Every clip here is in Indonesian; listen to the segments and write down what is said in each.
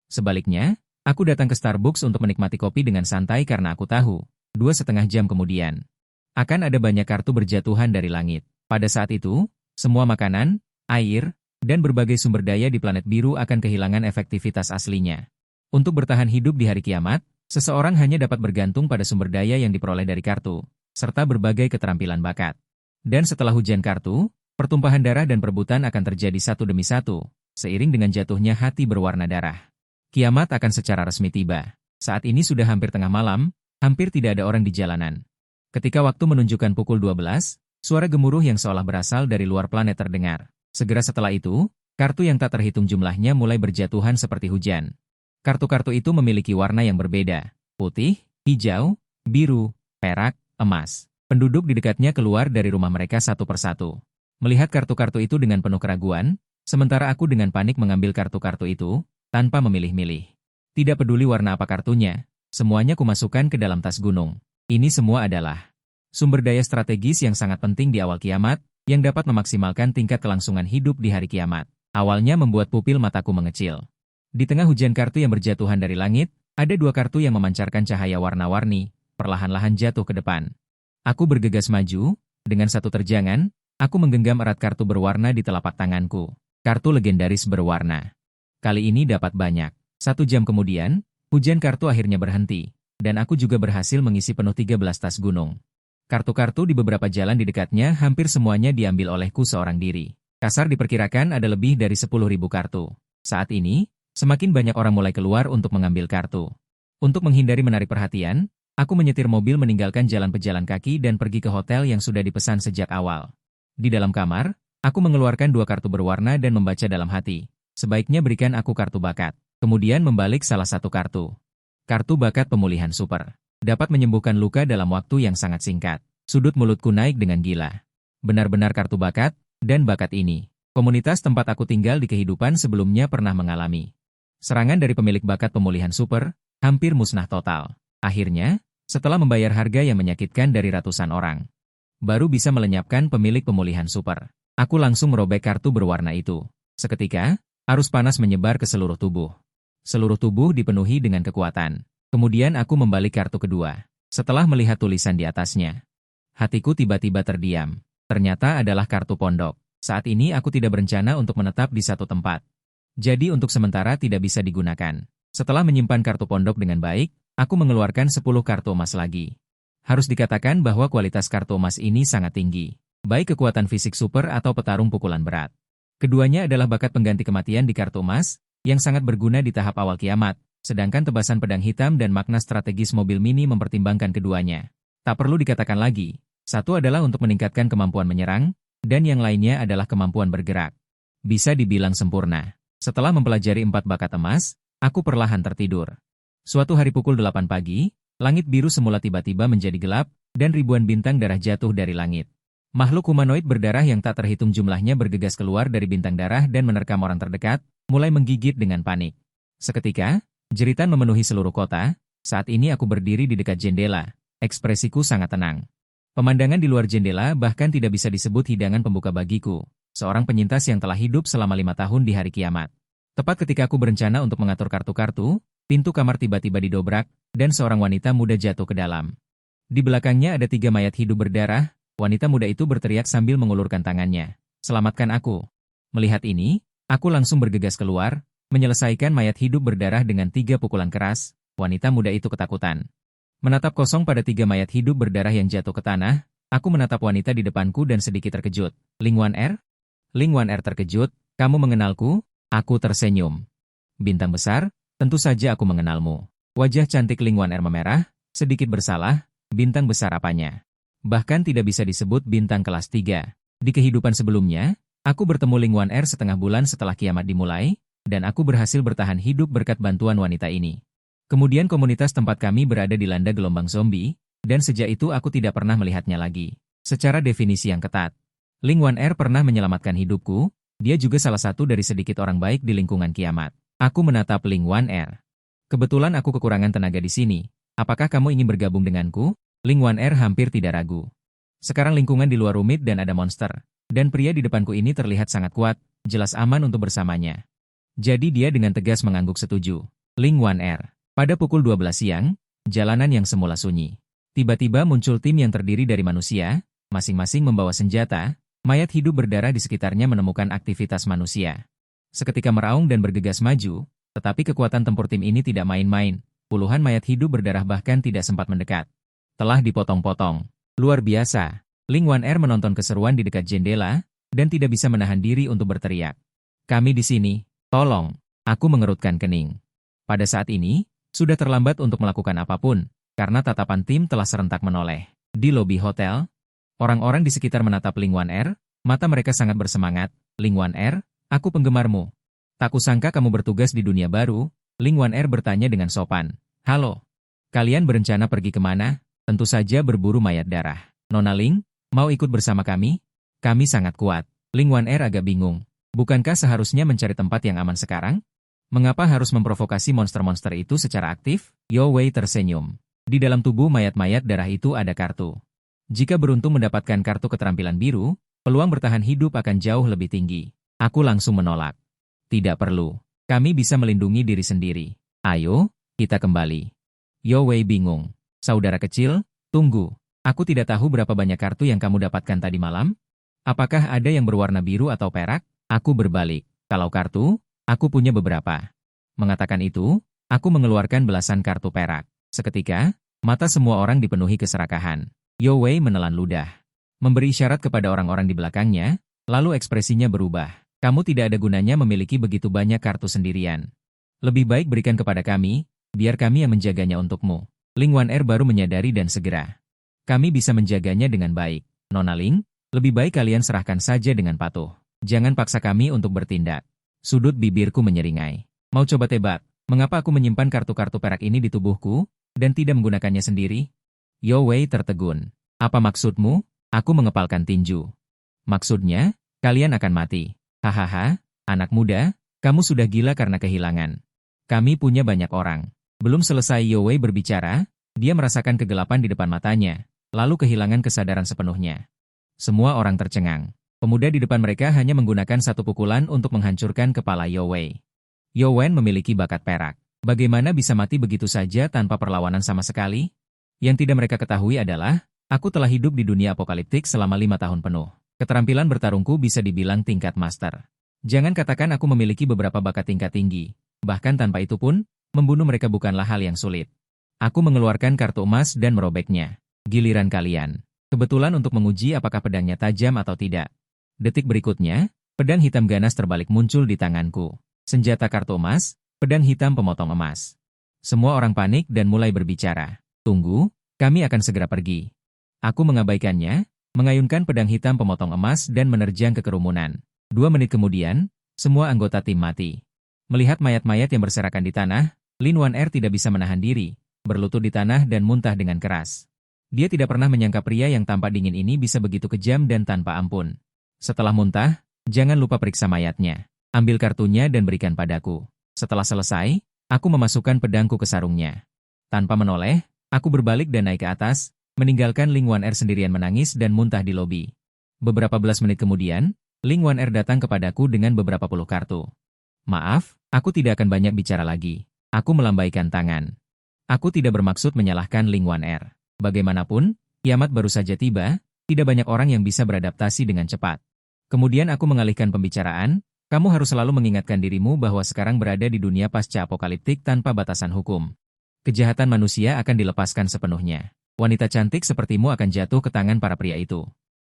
Sebaliknya, aku datang ke Starbucks untuk menikmati kopi dengan santai karena aku tahu, 2,5 jam kemudian, akan ada banyak kartu berjatuhan dari langit. Pada saat itu, semua makanan, air, dan berbagai sumber daya di planet biru akan kehilangan efektivitas aslinya. Untuk bertahan hidup di hari kiamat, seseorang hanya dapat bergantung pada sumber daya yang diperoleh dari kartu, serta berbagai keterampilan bakat. Dan setelah hujan kartu, pertumpahan darah dan perebutan akan terjadi satu demi satu, seiring dengan jatuhnya hati berwarna darah. Kiamat akan secara resmi tiba. Saat ini sudah hampir tengah malam, hampir tidak ada orang di jalanan. Ketika waktu menunjukkan pukul 12, suara gemuruh yang seolah berasal dari luar planet terdengar. Segera setelah itu, kartu yang tak terhitung jumlahnya mulai berjatuhan seperti hujan. Kartu-kartu itu memiliki warna yang berbeda, putih, hijau, biru, perak, emas. Penduduk di dekatnya keluar dari rumah mereka satu persatu. Melihat kartu-kartu itu dengan penuh keraguan, sementara aku dengan panik mengambil kartu-kartu itu, tanpa memilih-milih. Tidak peduli warna apa kartunya, semuanya kumasukkan ke dalam tas gunung. Ini semua adalah sumber daya strategis yang sangat penting di awal kiamat, yang dapat memaksimalkan tingkat kelangsungan hidup di hari kiamat. Awalnya membuat pupil mataku mengecil. Di tengah hujan kartu yang berjatuhan dari langit, ada 2 kartu yang memancarkan cahaya warna-warni, perlahan-lahan jatuh ke depan. Aku bergegas maju, dengan satu terjangan, aku menggenggam erat kartu berwarna di telapak tanganku. Kartu legendaris berwarna. Kali ini dapat banyak. 1 jam kemudian, hujan kartu akhirnya berhenti, dan aku juga berhasil mengisi penuh 13 tas gunung. Kartu-kartu di beberapa jalan di dekatnya hampir semuanya diambil olehku seorang diri. Kasar diperkirakan ada lebih dari 10.000 kartu. Saat ini, semakin banyak orang mulai keluar untuk mengambil kartu. Untuk menghindari menarik perhatian, aku menyetir mobil meninggalkan jalan pejalan kaki dan pergi ke hotel yang sudah dipesan sejak awal. Di dalam kamar, aku mengeluarkan 2 kartu berwarna dan membaca dalam hati. Sebaiknya berikan aku kartu bakat. Kemudian membalik salah satu kartu. Kartu bakat pemulihan super. Dapat menyembuhkan luka dalam waktu yang sangat singkat. Sudut mulutku naik dengan gila. Benar-benar kartu bakat, dan bakat ini. Komunitas tempat aku tinggal di kehidupan sebelumnya pernah mengalami serangan dari pemilik bakat pemulihan super, hampir musnah total. Akhirnya, setelah membayar harga yang menyakitkan dari ratusan orang, baru bisa melenyapkan pemilik pemulihan super. Aku langsung merobek kartu berwarna itu. Seketika, arus panas menyebar ke seluruh tubuh. Seluruh tubuh dipenuhi dengan kekuatan. Kemudian aku membalik kartu kedua. Setelah melihat tulisan di atasnya, hatiku tiba-tiba terdiam. Ternyata adalah kartu pondok. Saat ini aku tidak berencana untuk menetap di satu tempat. Jadi untuk sementara tidak bisa digunakan. Setelah menyimpan kartu pondok dengan baik, aku mengeluarkan 10 kartu emas lagi. Harus dikatakan bahwa kualitas kartu emas ini sangat tinggi. Baik kekuatan fisik super atau petarung pukulan berat. Keduanya adalah bakat pengganti kematian di kartu emas, yang sangat berguna di tahap awal kiamat, sedangkan tebasan pedang hitam dan makna strategis mobil mini mempertimbangkan keduanya. Tak perlu dikatakan lagi, satu adalah untuk meningkatkan kemampuan menyerang, dan yang lainnya adalah kemampuan bergerak. Bisa dibilang sempurna. Setelah mempelajari 4 bakat emas, aku perlahan tertidur. Suatu hari pukul 8 pagi, langit biru semula tiba-tiba menjadi gelap, dan ribuan bintang darah jatuh dari langit. Makhluk humanoid berdarah yang tak terhitung jumlahnya bergegas keluar dari bintang darah dan menerkam orang terdekat, mulai menggigit dengan panik. Seketika, jeritan memenuhi seluruh kota. Saat ini aku berdiri di dekat jendela. Ekspresiku sangat tenang. Pemandangan di luar jendela bahkan tidak bisa disebut hidangan pembuka bagiku. Seorang penyintas yang telah hidup selama 5 tahun di hari kiamat. Tepat ketika aku berencana untuk mengatur kartu-kartu, pintu kamar tiba-tiba didobrak, dan seorang wanita muda jatuh ke dalam. Di belakangnya ada 3 mayat hidup berdarah. Wanita muda itu berteriak sambil mengulurkan tangannya. "Selamatkan aku." Melihat ini, aku langsung bergegas keluar, menyelesaikan mayat hidup berdarah dengan 3 pukulan keras. Wanita muda itu ketakutan. Menatap kosong pada 3 mayat hidup berdarah yang jatuh ke tanah, aku menatap wanita di depanku dan sedikit terkejut. "Ling Wan Er?" Ling Wan Er terkejut, "Kamu mengenalku?" Aku tersenyum. "Bintang besar, tentu saja aku mengenalmu." Wajah cantik Ling Wan Er memerah, sedikit bersalah. Bintang besar apanya? Bahkan tidak bisa disebut bintang kelas 3. Di kehidupan sebelumnya, aku bertemu Ling Wan Er setengah bulan setelah kiamat dimulai, dan aku berhasil bertahan hidup berkat bantuan wanita ini. Kemudian komunitas tempat kami berada dilanda gelombang zombie, dan sejak itu aku tidak pernah melihatnya lagi. Secara definisi yang ketat, Ling Wan Er pernah menyelamatkan hidupku, dia juga salah satu dari sedikit orang baik di lingkungan kiamat. Aku menatap Ling Wan Er. "Kebetulan aku kekurangan tenaga di sini. Apakah kamu ingin bergabung denganku?" Ling Wan Er hampir tidak ragu. Sekarang lingkungan di luar rumit dan ada monster, dan pria di depanku ini terlihat sangat kuat, jelas aman untuk bersamanya. Jadi dia dengan tegas mengangguk setuju. Ling Wan Er. Pada pukul 12 siang, jalanan yang semula sunyi. Tiba-tiba muncul tim yang terdiri dari manusia, masing-masing membawa senjata, mayat hidup berdarah di sekitarnya menemukan aktivitas manusia. Seketika meraung dan bergegas maju, tetapi kekuatan tempur tim ini tidak main-main, puluhan mayat hidup berdarah bahkan tidak sempat mendekat. Telah dipotong-potong. Luar biasa. Ling Wan Er menonton keseruan di dekat jendela, dan tidak bisa menahan diri untuk berteriak. Kami di sini, tolong. Aku mengerutkan kening. Pada saat ini, sudah terlambat untuk melakukan apapun, karena tatapan tim telah serentak menoleh. Di lobi hotel, orang-orang di sekitar menatap Ling Wan Er, mata mereka sangat bersemangat. Ling Wan Er, aku penggemarmu. Tak kusangka kamu bertugas di dunia baru. Ling Wan Er bertanya dengan sopan. Halo, kalian berencana pergi kemana? Tentu saja berburu mayat darah. Nona Ling, mau ikut bersama kami? Kami sangat kuat. Ling Wan Er agak bingung. Bukankah seharusnya mencari tempat yang aman sekarang? Mengapa harus memprovokasi monster-monster itu secara aktif? Yo Wei tersenyum. Di dalam tubuh mayat-mayat darah itu ada kartu. Jika beruntung mendapatkan kartu keterampilan biru, peluang bertahan hidup akan jauh lebih tinggi. Aku langsung menolak. Tidak perlu. Kami bisa melindungi diri sendiri. Ayo, kita kembali. Yo Wei bingung. Saudara kecil, tunggu. Aku tidak tahu berapa banyak kartu yang kamu dapatkan tadi malam. Apakah ada yang berwarna biru atau perak? Aku berbalik. Kalau kartu, aku punya beberapa. Mengatakan itu, aku mengeluarkan belasan kartu perak. Seketika, mata semua orang dipenuhi keserakahan. Yo Wei menelan ludah. Memberi isyarat kepada orang-orang di belakangnya, lalu ekspresinya berubah. Kamu tidak ada gunanya memiliki begitu banyak kartu sendirian. Lebih baik berikan kepada kami, biar kami yang menjaganya untukmu. Ling Wan Er baru menyadari dan segera. Kami bisa menjaganya dengan baik. Nona Ling, lebih baik kalian serahkan saja dengan patuh. Jangan paksa kami untuk bertindak. Sudut bibirku menyeringai. Mau coba tebak, mengapa aku menyimpan kartu-kartu perak ini di tubuhku, dan tidak menggunakannya sendiri? Yo Wei tertegun. Apa maksudmu? Aku mengepalkan tinju. Maksudnya, kalian akan mati. Hahaha, anak muda, kamu sudah gila karena kehilangan. Kami punya banyak orang. Belum selesai Yo Wei berbicara, dia merasakan kegelapan di depan matanya, lalu kehilangan kesadaran sepenuhnya. Semua orang tercengang. Pemuda di depan mereka hanya menggunakan satu pukulan untuk menghancurkan kepala Yo Wei. Yo Wen memiliki bakat perak. Bagaimana bisa mati begitu saja tanpa perlawanan sama sekali? Yang tidak mereka ketahui adalah, aku telah hidup di dunia apokaliptik selama 5 tahun penuh. Keterampilan bertarungku bisa dibilang tingkat master. Jangan katakan aku memiliki beberapa bakat tingkat tinggi. Bahkan tanpa itu pun, membunuh mereka bukanlah hal yang sulit. Aku mengeluarkan kartu emas dan merobeknya. Giliran kalian. Kebetulan untuk menguji apakah pedangnya tajam atau tidak. Detik berikutnya, pedang hitam ganas terbalik muncul di tanganku. Senjata kartu emas, pedang hitam pemotong emas. Semua orang panik dan mulai berbicara. Tunggu, kami akan segera pergi. Aku mengabaikannya, mengayunkan pedang hitam pemotong emas dan menerjang ke kerumunan. 2 menit kemudian, semua anggota tim mati. Melihat mayat-mayat yang berserakan di tanah, Lin Wan Er tidak bisa menahan diri, berlutut di tanah dan muntah dengan keras. Dia tidak pernah menyangka pria yang tampak dingin ini bisa begitu kejam dan tanpa ampun. Setelah muntah, jangan lupa periksa mayatnya. Ambil kartunya dan berikan padaku. Setelah selesai, aku memasukkan pedangku ke sarungnya. Tanpa menoleh, aku berbalik dan naik ke atas, meninggalkan Ling Wan Er sendirian menangis dan muntah di lobi. Beberapa belas menit kemudian, Ling Wan Er datang kepadaku dengan beberapa puluh kartu. Maaf, aku tidak akan banyak bicara lagi. Aku melambaikan tangan. Aku tidak bermaksud menyalahkan Ling Wan Er. Bagaimanapun, kiamat baru saja tiba, tidak banyak orang yang bisa beradaptasi dengan cepat. Kemudian aku mengalihkan pembicaraan, kamu harus selalu mengingatkan dirimu bahwa sekarang berada di dunia pasca apokaliptik tanpa batasan hukum. Kejahatan manusia akan dilepaskan sepenuhnya. Wanita cantik sepertimu akan jatuh ke tangan para pria itu.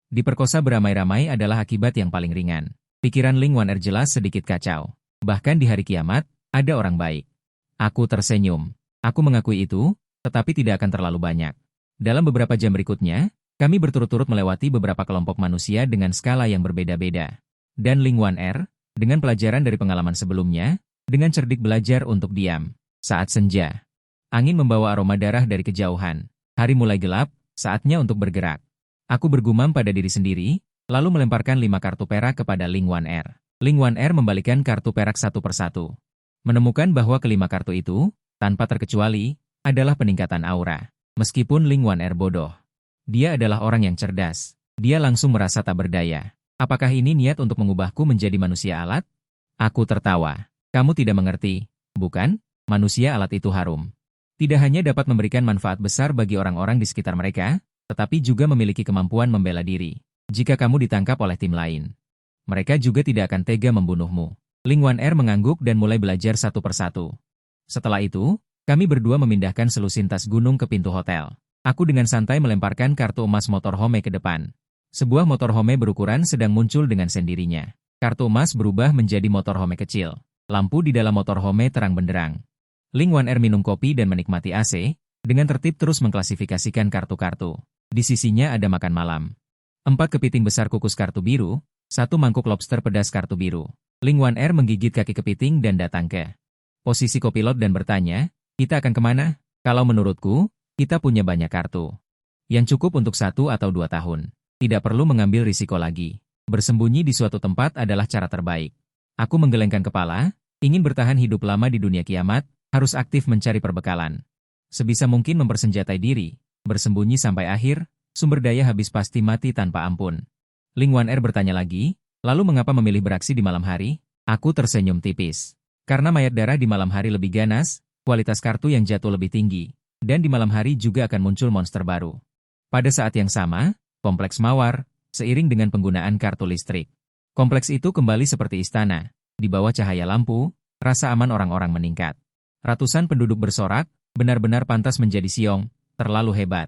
Diperkosa beramai-ramai adalah akibat yang paling ringan. Pikiran Ling Wan Er jelas sedikit kacau. Bahkan di hari kiamat, ada orang baik. Aku tersenyum. Aku mengakui itu, tetapi tidak akan terlalu banyak. Dalam beberapa jam berikutnya, kami berturut-turut melewati beberapa kelompok manusia dengan skala yang berbeda-beda. Dan Ling Wan Er, dengan pelajaran dari pengalaman sebelumnya, dengan cerdik belajar untuk diam. Saat senja. Angin membawa aroma darah dari kejauhan. Hari mulai gelap, saatnya untuk bergerak. Aku bergumam pada diri sendiri, lalu melemparkan 5 kartu perak kepada Ling Wan Er. Ling Wan Er membalikan kartu perak satu persatu. Menemukan bahwa kelima kartu itu, tanpa terkecuali, adalah peningkatan aura. Meskipun Ling Wan Er bodoh. Dia adalah orang yang cerdas. Dia langsung merasa tak berdaya. Apakah ini niat untuk mengubahku menjadi manusia alat? Aku tertawa. Kamu tidak mengerti, bukan? Manusia alat itu harum. Tidak hanya dapat memberikan manfaat besar bagi orang-orang di sekitar mereka, tetapi juga memiliki kemampuan membela diri. Jika kamu ditangkap oleh tim lain, mereka juga tidak akan tega membunuhmu. Ling Waner mengangguk dan mulai belajar satu persatu. Setelah itu, kami berdua memindahkan selusin tas gunung ke pintu hotel. Aku dengan santai melemparkan kartu emas motorhome ke depan. Sebuah motorhome berukuran sedang muncul dengan sendirinya. Kartu emas berubah menjadi motorhome kecil. Lampu di dalam motorhome terang benderang. Ling Waner minum kopi dan menikmati AC, dengan tertib terus mengklasifikasikan kartu-kartu. Di sisinya ada makan malam. 4 kepiting besar kukus kartu biru, 1 mangkuk lobster pedas kartu biru. Ling Waner menggigit kaki kepiting dan datang ke posisi kopilot dan bertanya, kita akan kemana? Kalau menurutku, kita punya banyak kartu. Yang cukup untuk 1 atau 2 tahun. Tidak perlu mengambil risiko lagi. Bersembunyi di suatu tempat adalah cara terbaik. Aku menggelengkan kepala, ingin bertahan hidup lama di dunia kiamat, harus aktif mencari perbekalan. Sebisa mungkin mempersenjatai diri, bersembunyi sampai akhir, sumber daya habis pasti mati tanpa ampun. Ling Waner bertanya lagi, lalu mengapa memilih beraksi di malam hari? Aku tersenyum tipis. Karena mayat darah di malam hari lebih ganas, kualitas kartu yang jatuh lebih tinggi, dan di malam hari juga akan muncul monster baru. Pada saat yang sama, kompleks mawar, seiring dengan penggunaan kartu listrik. Kompleks itu kembali seperti istana, di bawah cahaya lampu, rasa aman orang-orang meningkat. Ratusan penduduk bersorak, benar-benar pantas menjadi Siong, terlalu hebat.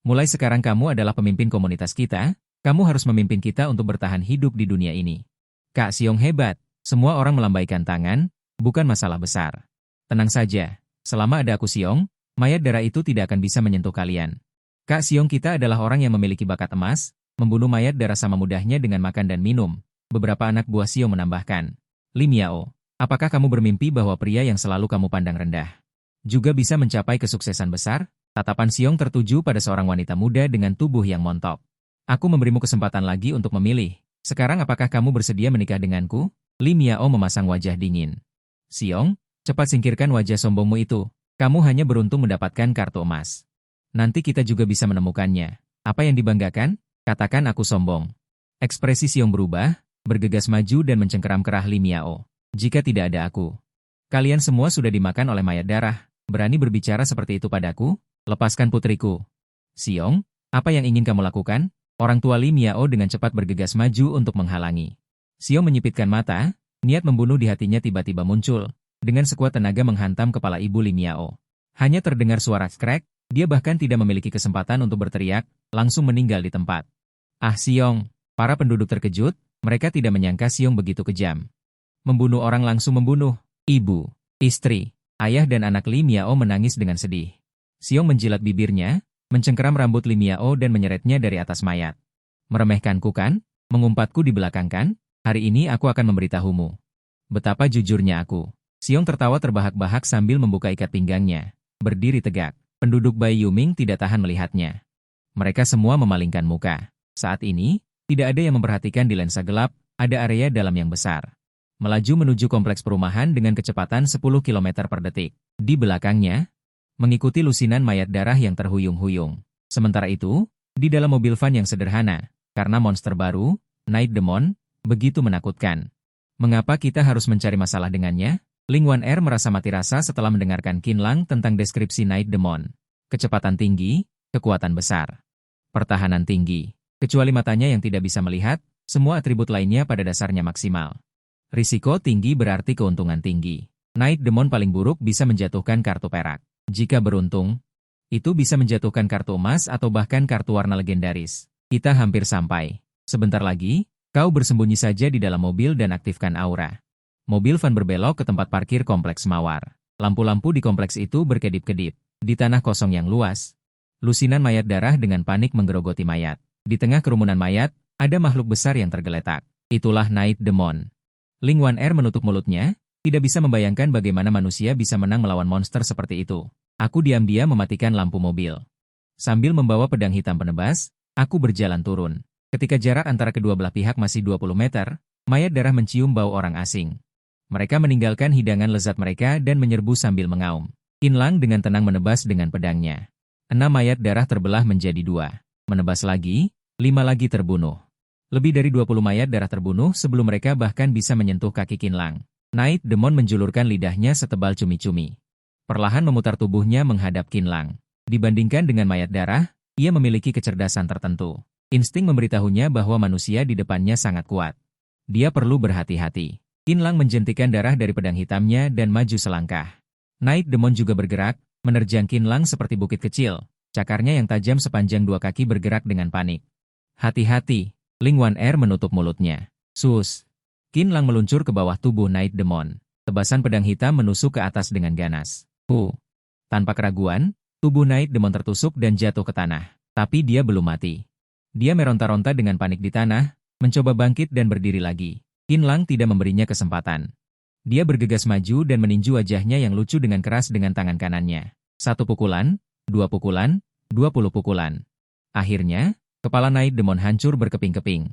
Mulai sekarang kamu adalah pemimpin komunitas kita, kamu harus memimpin kita untuk bertahan hidup di dunia ini. Kak Siong hebat, semua orang melambaikan tangan, bukan masalah besar. Tenang saja, selama ada aku Siong, mayat darah itu tidak akan bisa menyentuh kalian. Kak Siong kita adalah orang yang memiliki bakat emas, membunuh mayat darah sama mudahnya dengan makan dan minum. Beberapa anak buah Siong menambahkan. Li Miao. Apakah kamu bermimpi bahwa pria yang selalu kamu pandang rendah juga bisa mencapai kesuksesan besar? Tatapan Siong tertuju pada seorang wanita muda dengan tubuh yang montok. Aku memberimu kesempatan lagi untuk memilih. Sekarang apakah kamu bersedia menikah denganku? Li Miao memasang wajah dingin. Siong, cepat singkirkan wajah sombongmu itu. Kamu hanya beruntung mendapatkan kartu emas. Nanti kita juga bisa menemukannya. Apa yang dibanggakan? Katakan aku sombong. Ekspresi Siong berubah, bergegas maju dan mencengkeram kerah Li Miao. Jika tidak ada aku, kalian semua sudah dimakan oleh mayat darah. Berani berbicara seperti itu padaku? Lepaskan putriku. Siong, apa yang ingin kamu lakukan? Orang tua Li Miao dengan cepat bergegas maju untuk menghalangi. Siong menyipitkan mata, niat membunuh di hatinya tiba-tiba muncul. Dengan sekuat tenaga menghantam kepala ibu Li Miao. Hanya terdengar suara krek, dia bahkan tidak memiliki kesempatan untuk berteriak, langsung meninggal di tempat. Ah Siong, para penduduk terkejut, mereka tidak menyangka Siong begitu kejam. Membunuh orang langsung membunuh. Ibu, istri, ayah dan anak Li Miao menangis dengan sedih. Siong menjilat bibirnya, mencengkeram rambut Li Miao dan menyeretnya dari atas mayat. Meremehkanku kan? Mengumpatku di belakang kan? Hari ini aku akan memberitahumu. Betapa jujurnya aku. Siong tertawa terbahak-bahak sambil membuka ikat pinggangnya. Berdiri tegak. Penduduk Bai Yuming tidak tahan melihatnya. Mereka semua memalingkan muka. Saat ini, tidak ada yang memperhatikan di lensa gelap, ada area dalam yang besar. Melaju menuju kompleks perumahan dengan kecepatan 10 km per detik. Di belakangnya, mengikuti lusinan mayat darah yang terhuyung-huyung. Sementara itu, di dalam mobil van yang sederhana, karena monster baru, Night Demon, begitu menakutkan. Mengapa kita harus mencari masalah dengannya? Ling Waner merasa mati rasa setelah mendengarkan Qin Lang tentang deskripsi Night Demon. Kecepatan tinggi, kekuatan besar, pertahanan tinggi. Kecuali matanya yang tidak bisa melihat, semua atribut lainnya pada dasarnya maksimal. Risiko tinggi berarti keuntungan tinggi. Night Demon paling buruk bisa menjatuhkan kartu perak. Jika beruntung, itu bisa menjatuhkan kartu emas atau bahkan kartu warna legendaris. Kita hampir sampai. Sebentar lagi, kau bersembunyi saja di dalam mobil dan aktifkan aura. Mobil van berbelok ke tempat parkir kompleks mawar. Lampu-lampu di kompleks itu berkedip-kedip. Di tanah kosong yang luas, lusinan mayat darah dengan panik menggerogoti mayat. Di tengah kerumunan mayat, ada makhluk besar yang tergeletak. Itulah Night Demon. Ling Waner menutup mulutnya, tidak bisa membayangkan bagaimana manusia bisa menang melawan monster seperti itu. Aku diam-diam mematikan lampu mobil. Sambil membawa pedang hitam penebas, aku berjalan turun. Ketika jarak antara kedua belah pihak masih 20 meter, mayat darah mencium bau orang asing. Mereka meninggalkan hidangan lezat mereka dan menyerbu sambil mengaum. Qin Lang dengan tenang menebas dengan pedangnya. 6 mayat darah terbelah menjadi 2. Menebas lagi, 5 lagi terbunuh. Lebih dari 20 mayat darah terbunuh sebelum mereka bahkan bisa menyentuh kaki Qin Lang. Night Demon menjulurkan lidahnya setebal cumi-cumi. Perlahan memutar tubuhnya menghadap Qinlang. Dibandingkan dengan mayat darah, ia memiliki kecerdasan tertentu. Insting memberitahunya bahwa manusia di depannya sangat kuat. Dia perlu berhati-hati. Qinlang menjentikan darah dari pedang hitamnya dan maju selangkah. Night Demon juga bergerak, menerjang Qinlang seperti bukit kecil. Cakarnya yang tajam sepanjang 2 kaki bergerak dengan panik. Hati-hati, Ling Wan-er menutup mulutnya. Sus! Qinlang meluncur ke bawah tubuh Night Demon. Tebasan pedang hitam menusuk ke atas dengan ganas. Tanpa keraguan, tubuh Night Demon tertusuk dan jatuh ke tanah. Tapi dia belum mati. Dia meronta-ronta dengan panik di tanah, mencoba bangkit dan berdiri lagi. Qinlang tidak memberinya kesempatan. Dia bergegas maju dan meninju wajahnya yang lucu dengan keras dengan tangan kanannya. 1 pukulan, 2 pukulan, 20 pukulan. Akhirnya, kepala Night Demon hancur berkeping-keping.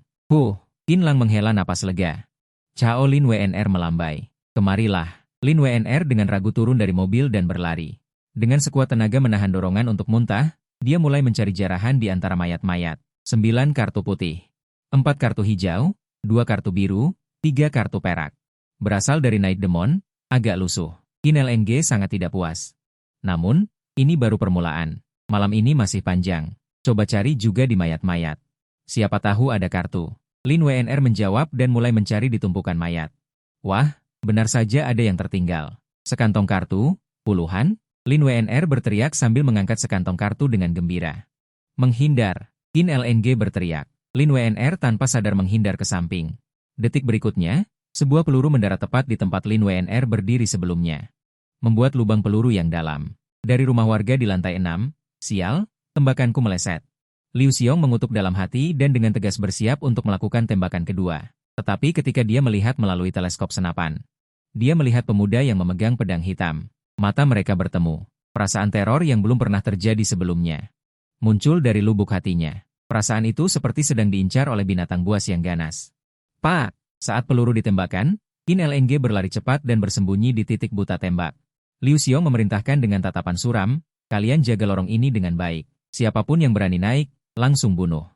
Qinlang menghela napas lega. Cao Lin WNR melambai. Kemarilah. Lin WNR dengan ragu turun dari mobil dan berlari. Dengan sekuat tenaga menahan dorongan untuk muntah, dia mulai mencari jarahan di antara mayat-mayat. 9 kartu putih. 4 kartu hijau, 2 kartu biru, 3 kartu perak. Berasal dari Night Demon, agak lusuh. Qin LNG sangat tidak puas. Namun, ini baru permulaan. Malam ini masih panjang. Coba cari juga di mayat-mayat. Siapa tahu ada kartu. Lin WNR menjawab dan mulai mencari di tumpukan mayat. Wah, benar saja ada yang tertinggal. Sekantong kartu, puluhan. Lin WNR berteriak sambil mengangkat sekantong kartu dengan gembira. Menghindar. Qin LNG berteriak. Lin WNR tanpa sadar menghindar ke samping. Detik berikutnya, sebuah peluru mendarat tepat di tempat Lin WNR berdiri sebelumnya. Membuat lubang peluru yang dalam. Dari rumah warga di lantai 6, sial, tembakanku meleset. Liu Xiong mengutuk dalam hati dan dengan tegas bersiap untuk melakukan tembakan kedua. Tetapi ketika dia melihat melalui teleskop senapan, dia melihat pemuda yang memegang pedang hitam. Mata mereka bertemu. Perasaan teror yang belum pernah terjadi sebelumnya muncul dari lubuk hatinya. Perasaan itu seperti sedang diincar oleh binatang buas yang ganas. Pak! Saat peluru ditembakkan, Qin LNG berlari cepat dan bersembunyi di titik buta tembak. Liu Xiong memerintahkan dengan tatapan suram, kalian jaga lorong ini dengan baik. Siapapun yang berani naik, langsung bunuh.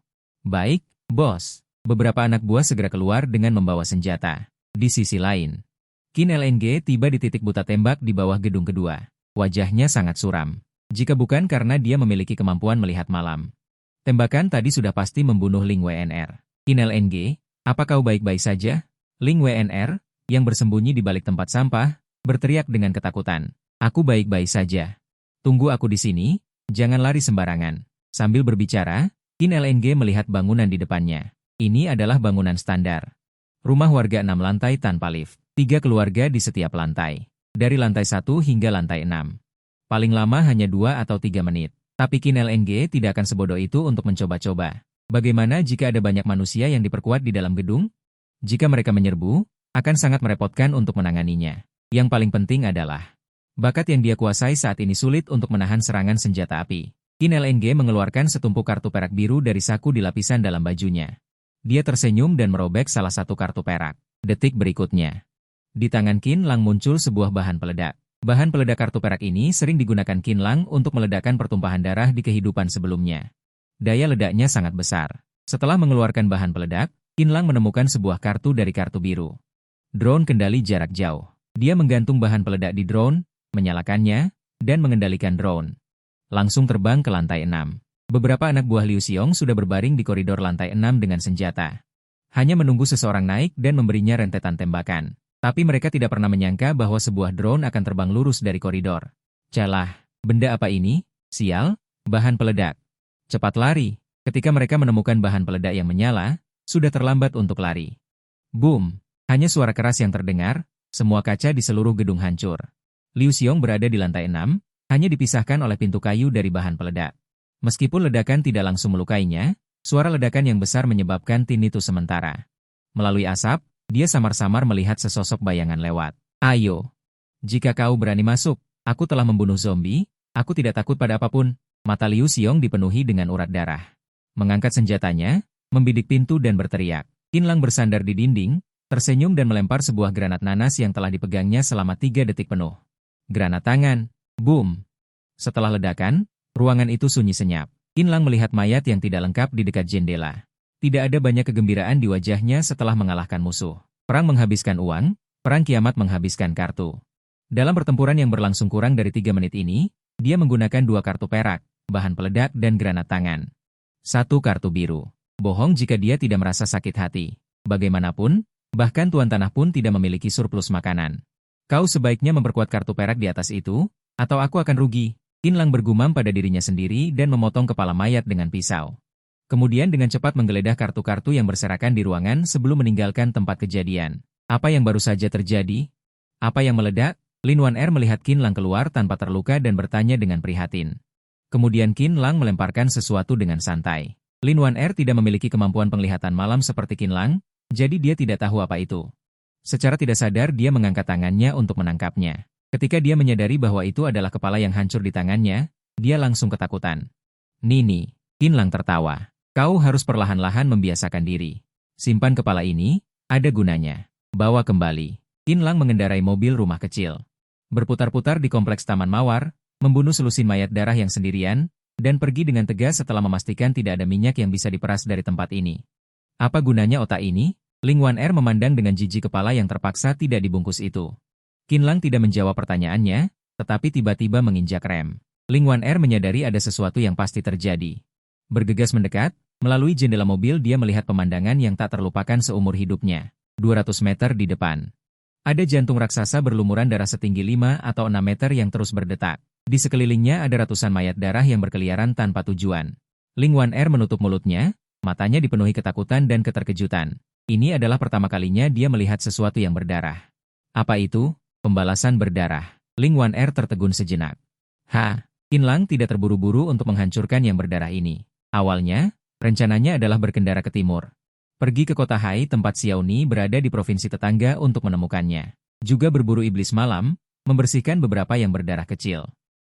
Baik, bos. Beberapa anak buah segera keluar dengan membawa senjata. Di sisi lain, Qin LNG tiba di titik buta tembak di bawah gedung kedua. Wajahnya sangat suram. Jika bukan karena dia memiliki kemampuan melihat malam. Tembakan tadi sudah pasti membunuh Ling WNR. Qin LNG, apa kau baik-baik saja? Ling WNR, yang bersembunyi di balik tempat sampah, berteriak dengan ketakutan. Aku baik-baik saja. Tunggu aku di sini, jangan lari sembarangan. Sambil berbicara, Qin LNG melihat bangunan di depannya. Ini adalah bangunan standar. Rumah warga 6 lantai tanpa lift. 3 keluarga di setiap lantai. Dari lantai 1 hingga lantai 6. Paling lama hanya 2 atau 3 menit. Tapi Qin LNG tidak akan sebodoh itu untuk mencoba-coba. Bagaimana jika ada banyak manusia yang diperkuat di dalam gedung? Jika mereka menyerbu, akan sangat merepotkan untuk menanganinya. Yang paling penting adalah bakat yang dia kuasai saat ini sulit untuk menahan serangan senjata api. Qin LNG mengeluarkan setumpuk kartu perak biru dari saku di lapisan dalam bajunya. Dia tersenyum dan merobek salah satu kartu perak. Detik berikutnya, di tangan Qin Lang muncul sebuah bahan peledak. Bahan peledak kartu perak ini sering digunakan Qin Lang untuk meledakkan pertumpahan darah di kehidupan sebelumnya. Daya ledaknya sangat besar. Setelah mengeluarkan bahan peledak, Qin Lang menemukan sebuah kartu dari kartu biru. Drone kendali jarak jauh. Dia menggantung bahan peledak di drone, menyalakannya, dan mengendalikan drone. Langsung terbang ke lantai 6. Beberapa anak buah Liu Xiong sudah berbaring di koridor lantai 6 dengan senjata. Hanya menunggu seseorang naik dan memberinya rentetan tembakan. Tapi mereka tidak pernah menyangka bahwa sebuah drone akan terbang lurus dari koridor. Calah, benda apa ini? Sial, bahan peledak. Cepat lari. Ketika mereka menemukan bahan peledak yang menyala, sudah terlambat untuk lari. Boom! Hanya suara keras yang terdengar, semua kaca di seluruh gedung hancur. Liu Xiong berada di lantai 6, hanya dipisahkan oleh pintu kayu dari bahan peledak. Meskipun ledakan tidak langsung melukainya, suara ledakan yang besar menyebabkan tinnitus sementara. Melalui asap, dia samar-samar melihat sesosok bayangan lewat. Ayo, jika kau berani masuk, aku telah membunuh zombie, aku tidak takut pada apapun. Mata Liu Xiong dipenuhi dengan urat darah. Mengangkat senjatanya, membidik pintu dan berteriak. Qin Lang bersandar di dinding, tersenyum dan melempar sebuah granat nanas yang telah dipegangnya selama 3 detik penuh. Granat tangan. Boom! Setelah ledakan, ruangan itu sunyi senyap. Qin Lang melihat mayat yang tidak lengkap di dekat jendela. Tidak ada banyak kegembiraan di wajahnya setelah mengalahkan musuh. Perang menghabiskan uang, perang kiamat menghabiskan kartu. Dalam pertempuran yang berlangsung kurang dari 3 menit ini, dia menggunakan 2 kartu perak, bahan peledak dan granat tangan. 1 kartu biru. Bohong jika dia tidak merasa sakit hati. Bagaimanapun, bahkan Tuan Tanah pun tidak memiliki surplus makanan. Kau sebaiknya memperkuat kartu perak di atas itu, atau aku akan rugi. Qin Lang bergumam pada dirinya sendiri dan memotong kepala mayat dengan pisau. Kemudian dengan cepat menggeledah kartu-kartu yang berserakan di ruangan sebelum meninggalkan tempat kejadian. Apa yang baru saja terjadi? Apa yang meledak? Lin Wan-er melihat Qin Lang keluar tanpa terluka dan bertanya dengan prihatin. Kemudian Qin Lang melemparkan sesuatu dengan santai. Lin Wan-er tidak memiliki kemampuan penglihatan malam seperti Qin Lang, jadi dia tidak tahu apa itu. Secara tidak sadar dia mengangkat tangannya untuk menangkapnya. Ketika dia menyadari bahwa itu adalah kepala yang hancur di tangannya, dia langsung ketakutan. Nini, Qin Lang tertawa. Kau harus perlahan-lahan membiasakan diri. Simpan kepala ini, ada gunanya. Bawa kembali. Qin Lang mengendarai mobil rumah kecil. Berputar-putar di kompleks Taman Mawar, membunuh selusin mayat darah yang sendirian, dan pergi dengan tegas setelah memastikan tidak ada minyak yang bisa diperas dari tempat ini. Apa gunanya otak ini? Ling Wan-er memandang dengan jijik kepala yang terpaksa tidak dibungkus itu. Qin Lang tidak menjawab pertanyaannya, tetapi tiba-tiba menginjak rem. Ling Wan-er menyadari ada sesuatu yang pasti terjadi. Bergegas mendekat, melalui jendela mobil dia melihat pemandangan yang tak terlupakan seumur hidupnya. 200 meter di depan. Ada jantung raksasa berlumuran darah setinggi 5 atau 6 meter yang terus berdetak. Di sekelilingnya ada ratusan mayat darah yang berkeliaran tanpa tujuan. Ling Wan-er menutup mulutnya, matanya dipenuhi ketakutan dan keterkejutan. Ini adalah pertama kalinya dia melihat sesuatu yang berdarah. Apa itu? Pembalasan berdarah. Ling Wan-er tertegun sejenak. Qin Lang tidak terburu-buru untuk menghancurkan yang berdarah ini. Awalnya, rencananya adalah berkendara ke timur. Pergi ke kota Hai tempat Xiao Ni berada di provinsi tetangga untuk menemukannya. Juga berburu iblis malam, membersihkan beberapa yang berdarah kecil.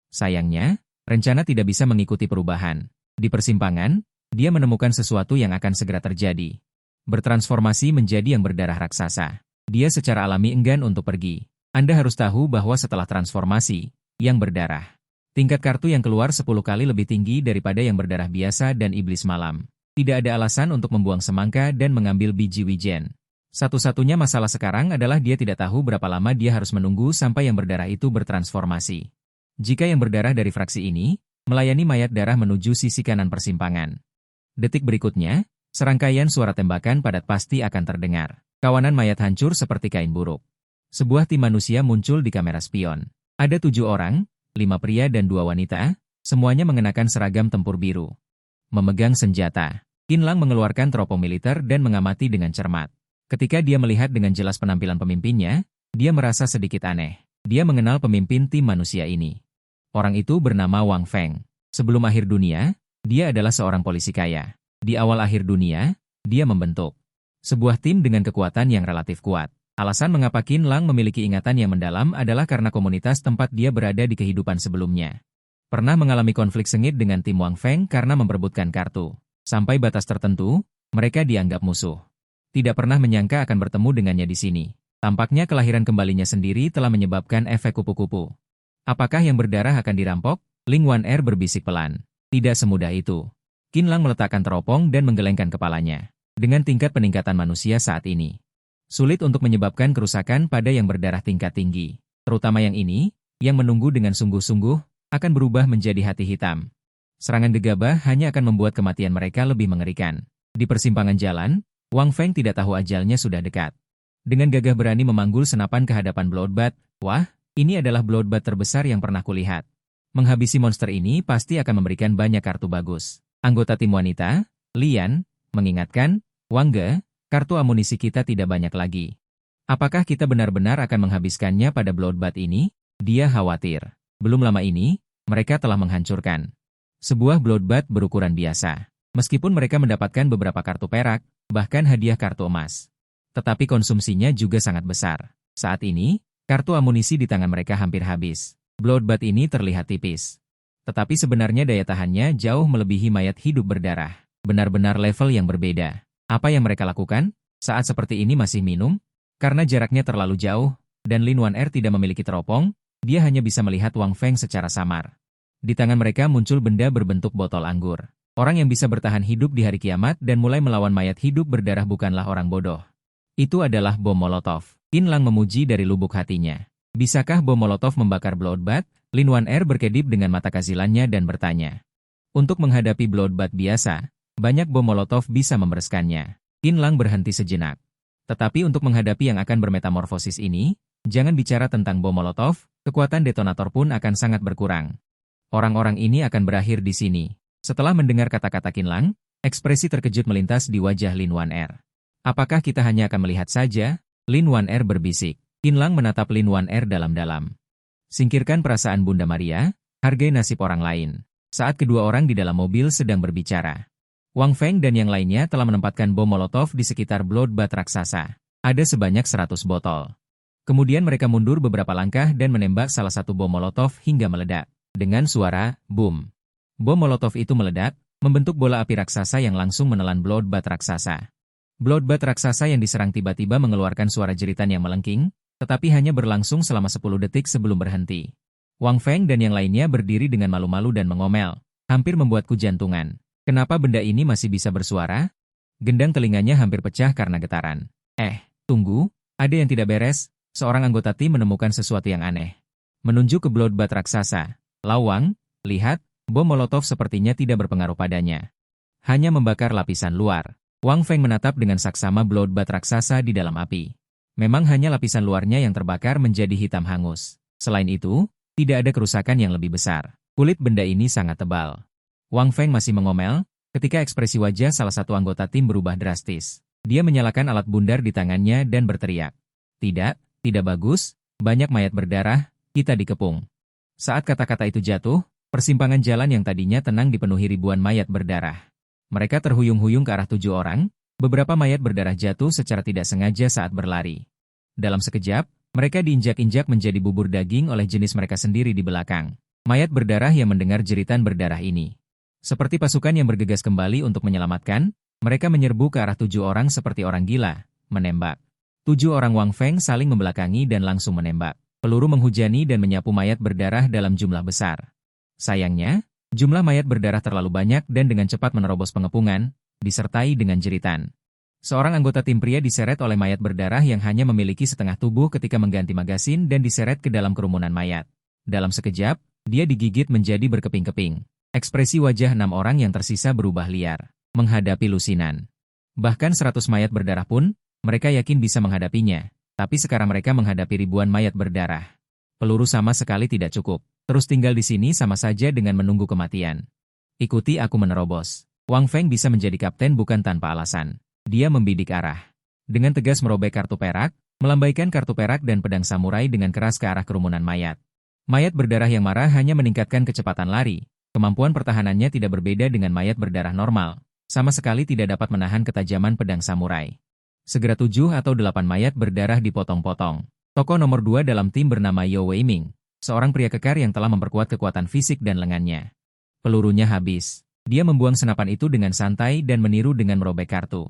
Sayangnya, rencana tidak bisa mengikuti perubahan. Di persimpangan, dia menemukan sesuatu yang akan segera terjadi. Bertransformasi menjadi yang berdarah raksasa. Dia secara alami enggan untuk pergi. Anda harus tahu bahwa setelah transformasi, yang berdarah. Tingkat kartu yang keluar 10 kali lebih tinggi daripada yang berdarah biasa dan iblis malam. Tidak ada alasan untuk membuang semangka dan mengambil biji wijen. Satu-satunya masalah sekarang adalah dia tidak tahu berapa lama dia harus menunggu sampai yang berdarah itu bertransformasi. Jika yang berdarah dari fraksi ini, melayani mayat darah menuju sisi kanan persimpangan. Detik berikutnya, serangkaian suara tembakan padat pasti akan terdengar. Kawanan mayat hancur seperti kain buruk. Sebuah tim manusia muncul di kamera spion. Ada 7 orang, 5 pria dan 2 wanita, semuanya mengenakan seragam tempur biru. Memegang senjata, Qin Lang mengeluarkan teropong militer dan mengamati dengan cermat. Ketika dia melihat dengan jelas penampilan pemimpinnya, dia merasa sedikit aneh. Dia mengenal pemimpin tim manusia ini. Orang itu bernama Wang Feng. Sebelum akhir dunia, dia adalah seorang polisi kaya. Di awal akhir dunia, dia membentuk sebuah tim dengan kekuatan yang relatif kuat. Alasan mengapa Qin Lang memiliki ingatan yang mendalam adalah karena komunitas tempat dia berada di kehidupan sebelumnya. Pernah mengalami konflik sengit dengan tim Wang Feng karena memperebutkan kartu. Sampai batas tertentu, mereka dianggap musuh. Tidak pernah menyangka akan bertemu dengannya di sini. Tampaknya kelahiran kembalinya sendiri telah menyebabkan efek kupu-kupu. Apakah yang berdarah akan dirampok? Ling Wan-er berbisik pelan. Tidak semudah itu. Qin Lang meletakkan teropong dan menggelengkan kepalanya. Dengan tingkat peningkatan manusia saat ini, sulit untuk menyebabkan kerusakan pada yang berdarah tingkat tinggi. Terutama yang ini, yang menunggu dengan sungguh-sungguh, akan berubah menjadi hati hitam. Serangan gegabah hanya akan membuat kematian mereka lebih mengerikan. Di persimpangan jalan, Wang Feng tidak tahu ajalnya sudah dekat. Dengan gagah berani memanggul senapan ke hadapan Bloodbath, wah, ini adalah Bloodbath terbesar yang pernah kulihat. Menghabisi monster ini pasti akan memberikan banyak kartu bagus. Anggota tim wanita, Lian, mengingatkan, Wang Ge, kartu amunisi kita tidak banyak lagi. Apakah kita benar-benar akan menghabiskannya pada Bloodbath ini? Dia khawatir. Belum lama ini, mereka telah menghancurkan sebuah Bloodbath berukuran biasa. Meskipun mereka mendapatkan beberapa kartu perak, bahkan hadiah kartu emas. Tetapi konsumsinya juga sangat besar. Saat ini, kartu amunisi di tangan mereka hampir habis. Bloodbath ini terlihat tipis. Tetapi sebenarnya daya tahannya jauh melebihi mayat hidup berdarah. Benar-benar level yang berbeda. Apa yang mereka lakukan? Saat seperti ini masih minum? Karena jaraknya terlalu jauh, dan Lin Wan-er tidak memiliki teropong, dia hanya bisa melihat Wang Feng secara samar. Di tangan mereka muncul benda berbentuk botol anggur. Orang yang bisa bertahan hidup di hari kiamat dan mulai melawan mayat hidup berdarah bukanlah orang bodoh. Itu adalah bom Molotov. Qin Lang memuji dari lubuk hatinya. Bisakah bom Molotov membakar Bloodbath? Lin Wan-er berkedip dengan mata kazilannya dan bertanya. Untuk menghadapi Bloodbath biasa, banyak bom Molotov bisa membereskannya. Qinlang berhenti sejenak. Tetapi untuk menghadapi yang akan bermetamorfosis ini, jangan bicara tentang bom Molotov, kekuatan detonator pun akan sangat berkurang. Orang-orang ini akan berakhir di sini. Setelah mendengar kata-kata Qinlang, ekspresi terkejut melintas di wajah Lin Wan-er. Apakah kita hanya akan melihat saja? Lin Wan-er berbisik. Qinlang menatap Lin Wan-er dalam-dalam. Singkirkan perasaan Bunda Maria, hargai nasib orang lain. Saat kedua orang di dalam mobil sedang berbicara, Wang Feng dan yang lainnya telah menempatkan bom Molotov di sekitar Bloodbath raksasa. Ada sebanyak 100 botol. Kemudian mereka mundur beberapa langkah dan menembak salah satu bom Molotov hingga meledak. Dengan suara, boom. Bom Molotov itu meledak, membentuk bola api raksasa yang langsung menelan Bloodbath raksasa. Bloodbath raksasa yang diserang tiba-tiba mengeluarkan suara jeritan yang melengking, tetapi hanya berlangsung selama 10 detik sebelum berhenti. Wang Feng dan yang lainnya berdiri dengan malu-malu dan mengomel, hampir membuatku jantungan. Kenapa benda ini masih bisa bersuara? Gendang telinganya hampir pecah karena getaran. Tunggu, ada yang tidak beres. Seorang anggota tim menemukan sesuatu yang aneh. Menunjuk ke Bloodbath raksasa. Lawang, lihat, bom Molotov sepertinya tidak berpengaruh padanya. Hanya membakar lapisan luar. Wang Feng menatap dengan saksama Bloodbath raksasa di dalam api. Memang hanya lapisan luarnya yang terbakar menjadi hitam hangus. Selain itu, tidak ada kerusakan yang lebih besar. Kulit benda ini sangat tebal. Wang Feng masih mengomel, ketika ekspresi wajah salah satu anggota tim berubah drastis. Dia menyalakan alat bundar di tangannya dan berteriak. Tidak bagus, banyak mayat berdarah, kita dikepung. Saat kata-kata itu jatuh, persimpangan jalan yang tadinya tenang dipenuhi ribuan mayat berdarah. Mereka terhuyung-huyung ke arah 7 orang, beberapa mayat berdarah jatuh secara tidak sengaja saat berlari. Dalam sekejap, mereka diinjak-injak menjadi bubur daging oleh jenis mereka sendiri di belakang. Mayat berdarah yang mendengar jeritan berdarah ini. Seperti pasukan yang bergegas kembali untuk menyelamatkan, mereka menyerbu ke arah 7 orang seperti orang gila, menembak. 7 orang Wang Feng saling membelakangi dan langsung menembak. Peluru menghujani dan menyapu mayat berdarah dalam jumlah besar. Sayangnya, jumlah mayat berdarah terlalu banyak dan dengan cepat menerobos pengepungan, disertai dengan jeritan. Seorang anggota tim pria diseret oleh mayat berdarah yang hanya memiliki setengah tubuh ketika mengganti magasin dan diseret ke dalam kerumunan mayat. Dalam sekejap, dia digigit menjadi berkeping-keping. Ekspresi wajah 6 orang yang tersisa berubah liar, menghadapi lusinan. Bahkan 100 mayat berdarah pun, mereka yakin bisa menghadapinya. Tapi sekarang mereka menghadapi ribuan mayat berdarah. Peluru sama sekali tidak cukup. Terus tinggal di sini sama saja dengan menunggu kematian. Ikuti aku menerobos. Wang Feng bisa menjadi kapten bukan tanpa alasan. Dia membidik arah. Dengan tegas merobek kartu perak, melambaikan kartu perak dan pedang samurai dengan keras ke arah kerumunan mayat. Mayat berdarah yang marah hanya meningkatkan kecepatan lari. Kemampuan pertahanannya tidak berbeda dengan mayat berdarah normal. Sama sekali tidak dapat menahan ketajaman pedang samurai. Segera 7 atau 8 mayat berdarah dipotong-potong. Tokoh nomor 2 dalam tim bernama Yao Weiming, seorang pria kekar yang telah memperkuat kekuatan fisik dan lengannya. Pelurunya habis. Dia membuang senapan itu dengan santai dan meniru dengan merobek kartu.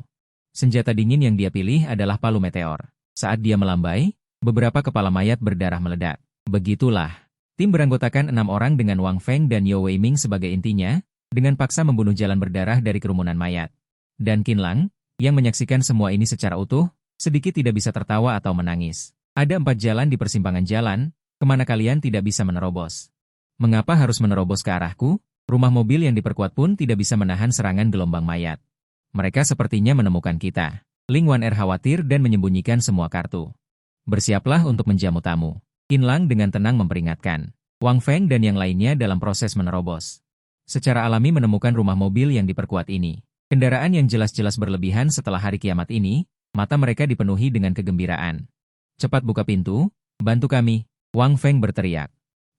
Senjata dingin yang dia pilih adalah palu meteor. Saat dia melambai, beberapa kepala mayat berdarah meledak. Begitulah. Tim beranggotakan 6 orang dengan Wang Feng dan Yao Weiming sebagai intinya, dengan paksa membunuh jalan berdarah dari kerumunan mayat. Dan Qinlang, yang menyaksikan semua ini secara utuh, sedikit tidak bisa tertawa atau menangis. Ada 4 jalan di persimpangan jalan, kemana kalian tidak bisa menerobos. Mengapa harus menerobos ke arahku? Rumah mobil yang diperkuat pun tidak bisa menahan serangan gelombang mayat. Mereka sepertinya menemukan kita. Lin Wan-er khawatir dan menyembunyikan semua kartu. Bersiaplah untuk menjamu tamu. Qinlang dengan tenang memperingatkan. Wang Feng dan yang lainnya dalam proses menerobos. Secara alami menemukan rumah mobil yang diperkuat ini. Kendaraan yang jelas-jelas berlebihan setelah hari kiamat ini, mata mereka dipenuhi dengan kegembiraan. Cepat buka pintu, bantu kami, Wang Feng berteriak.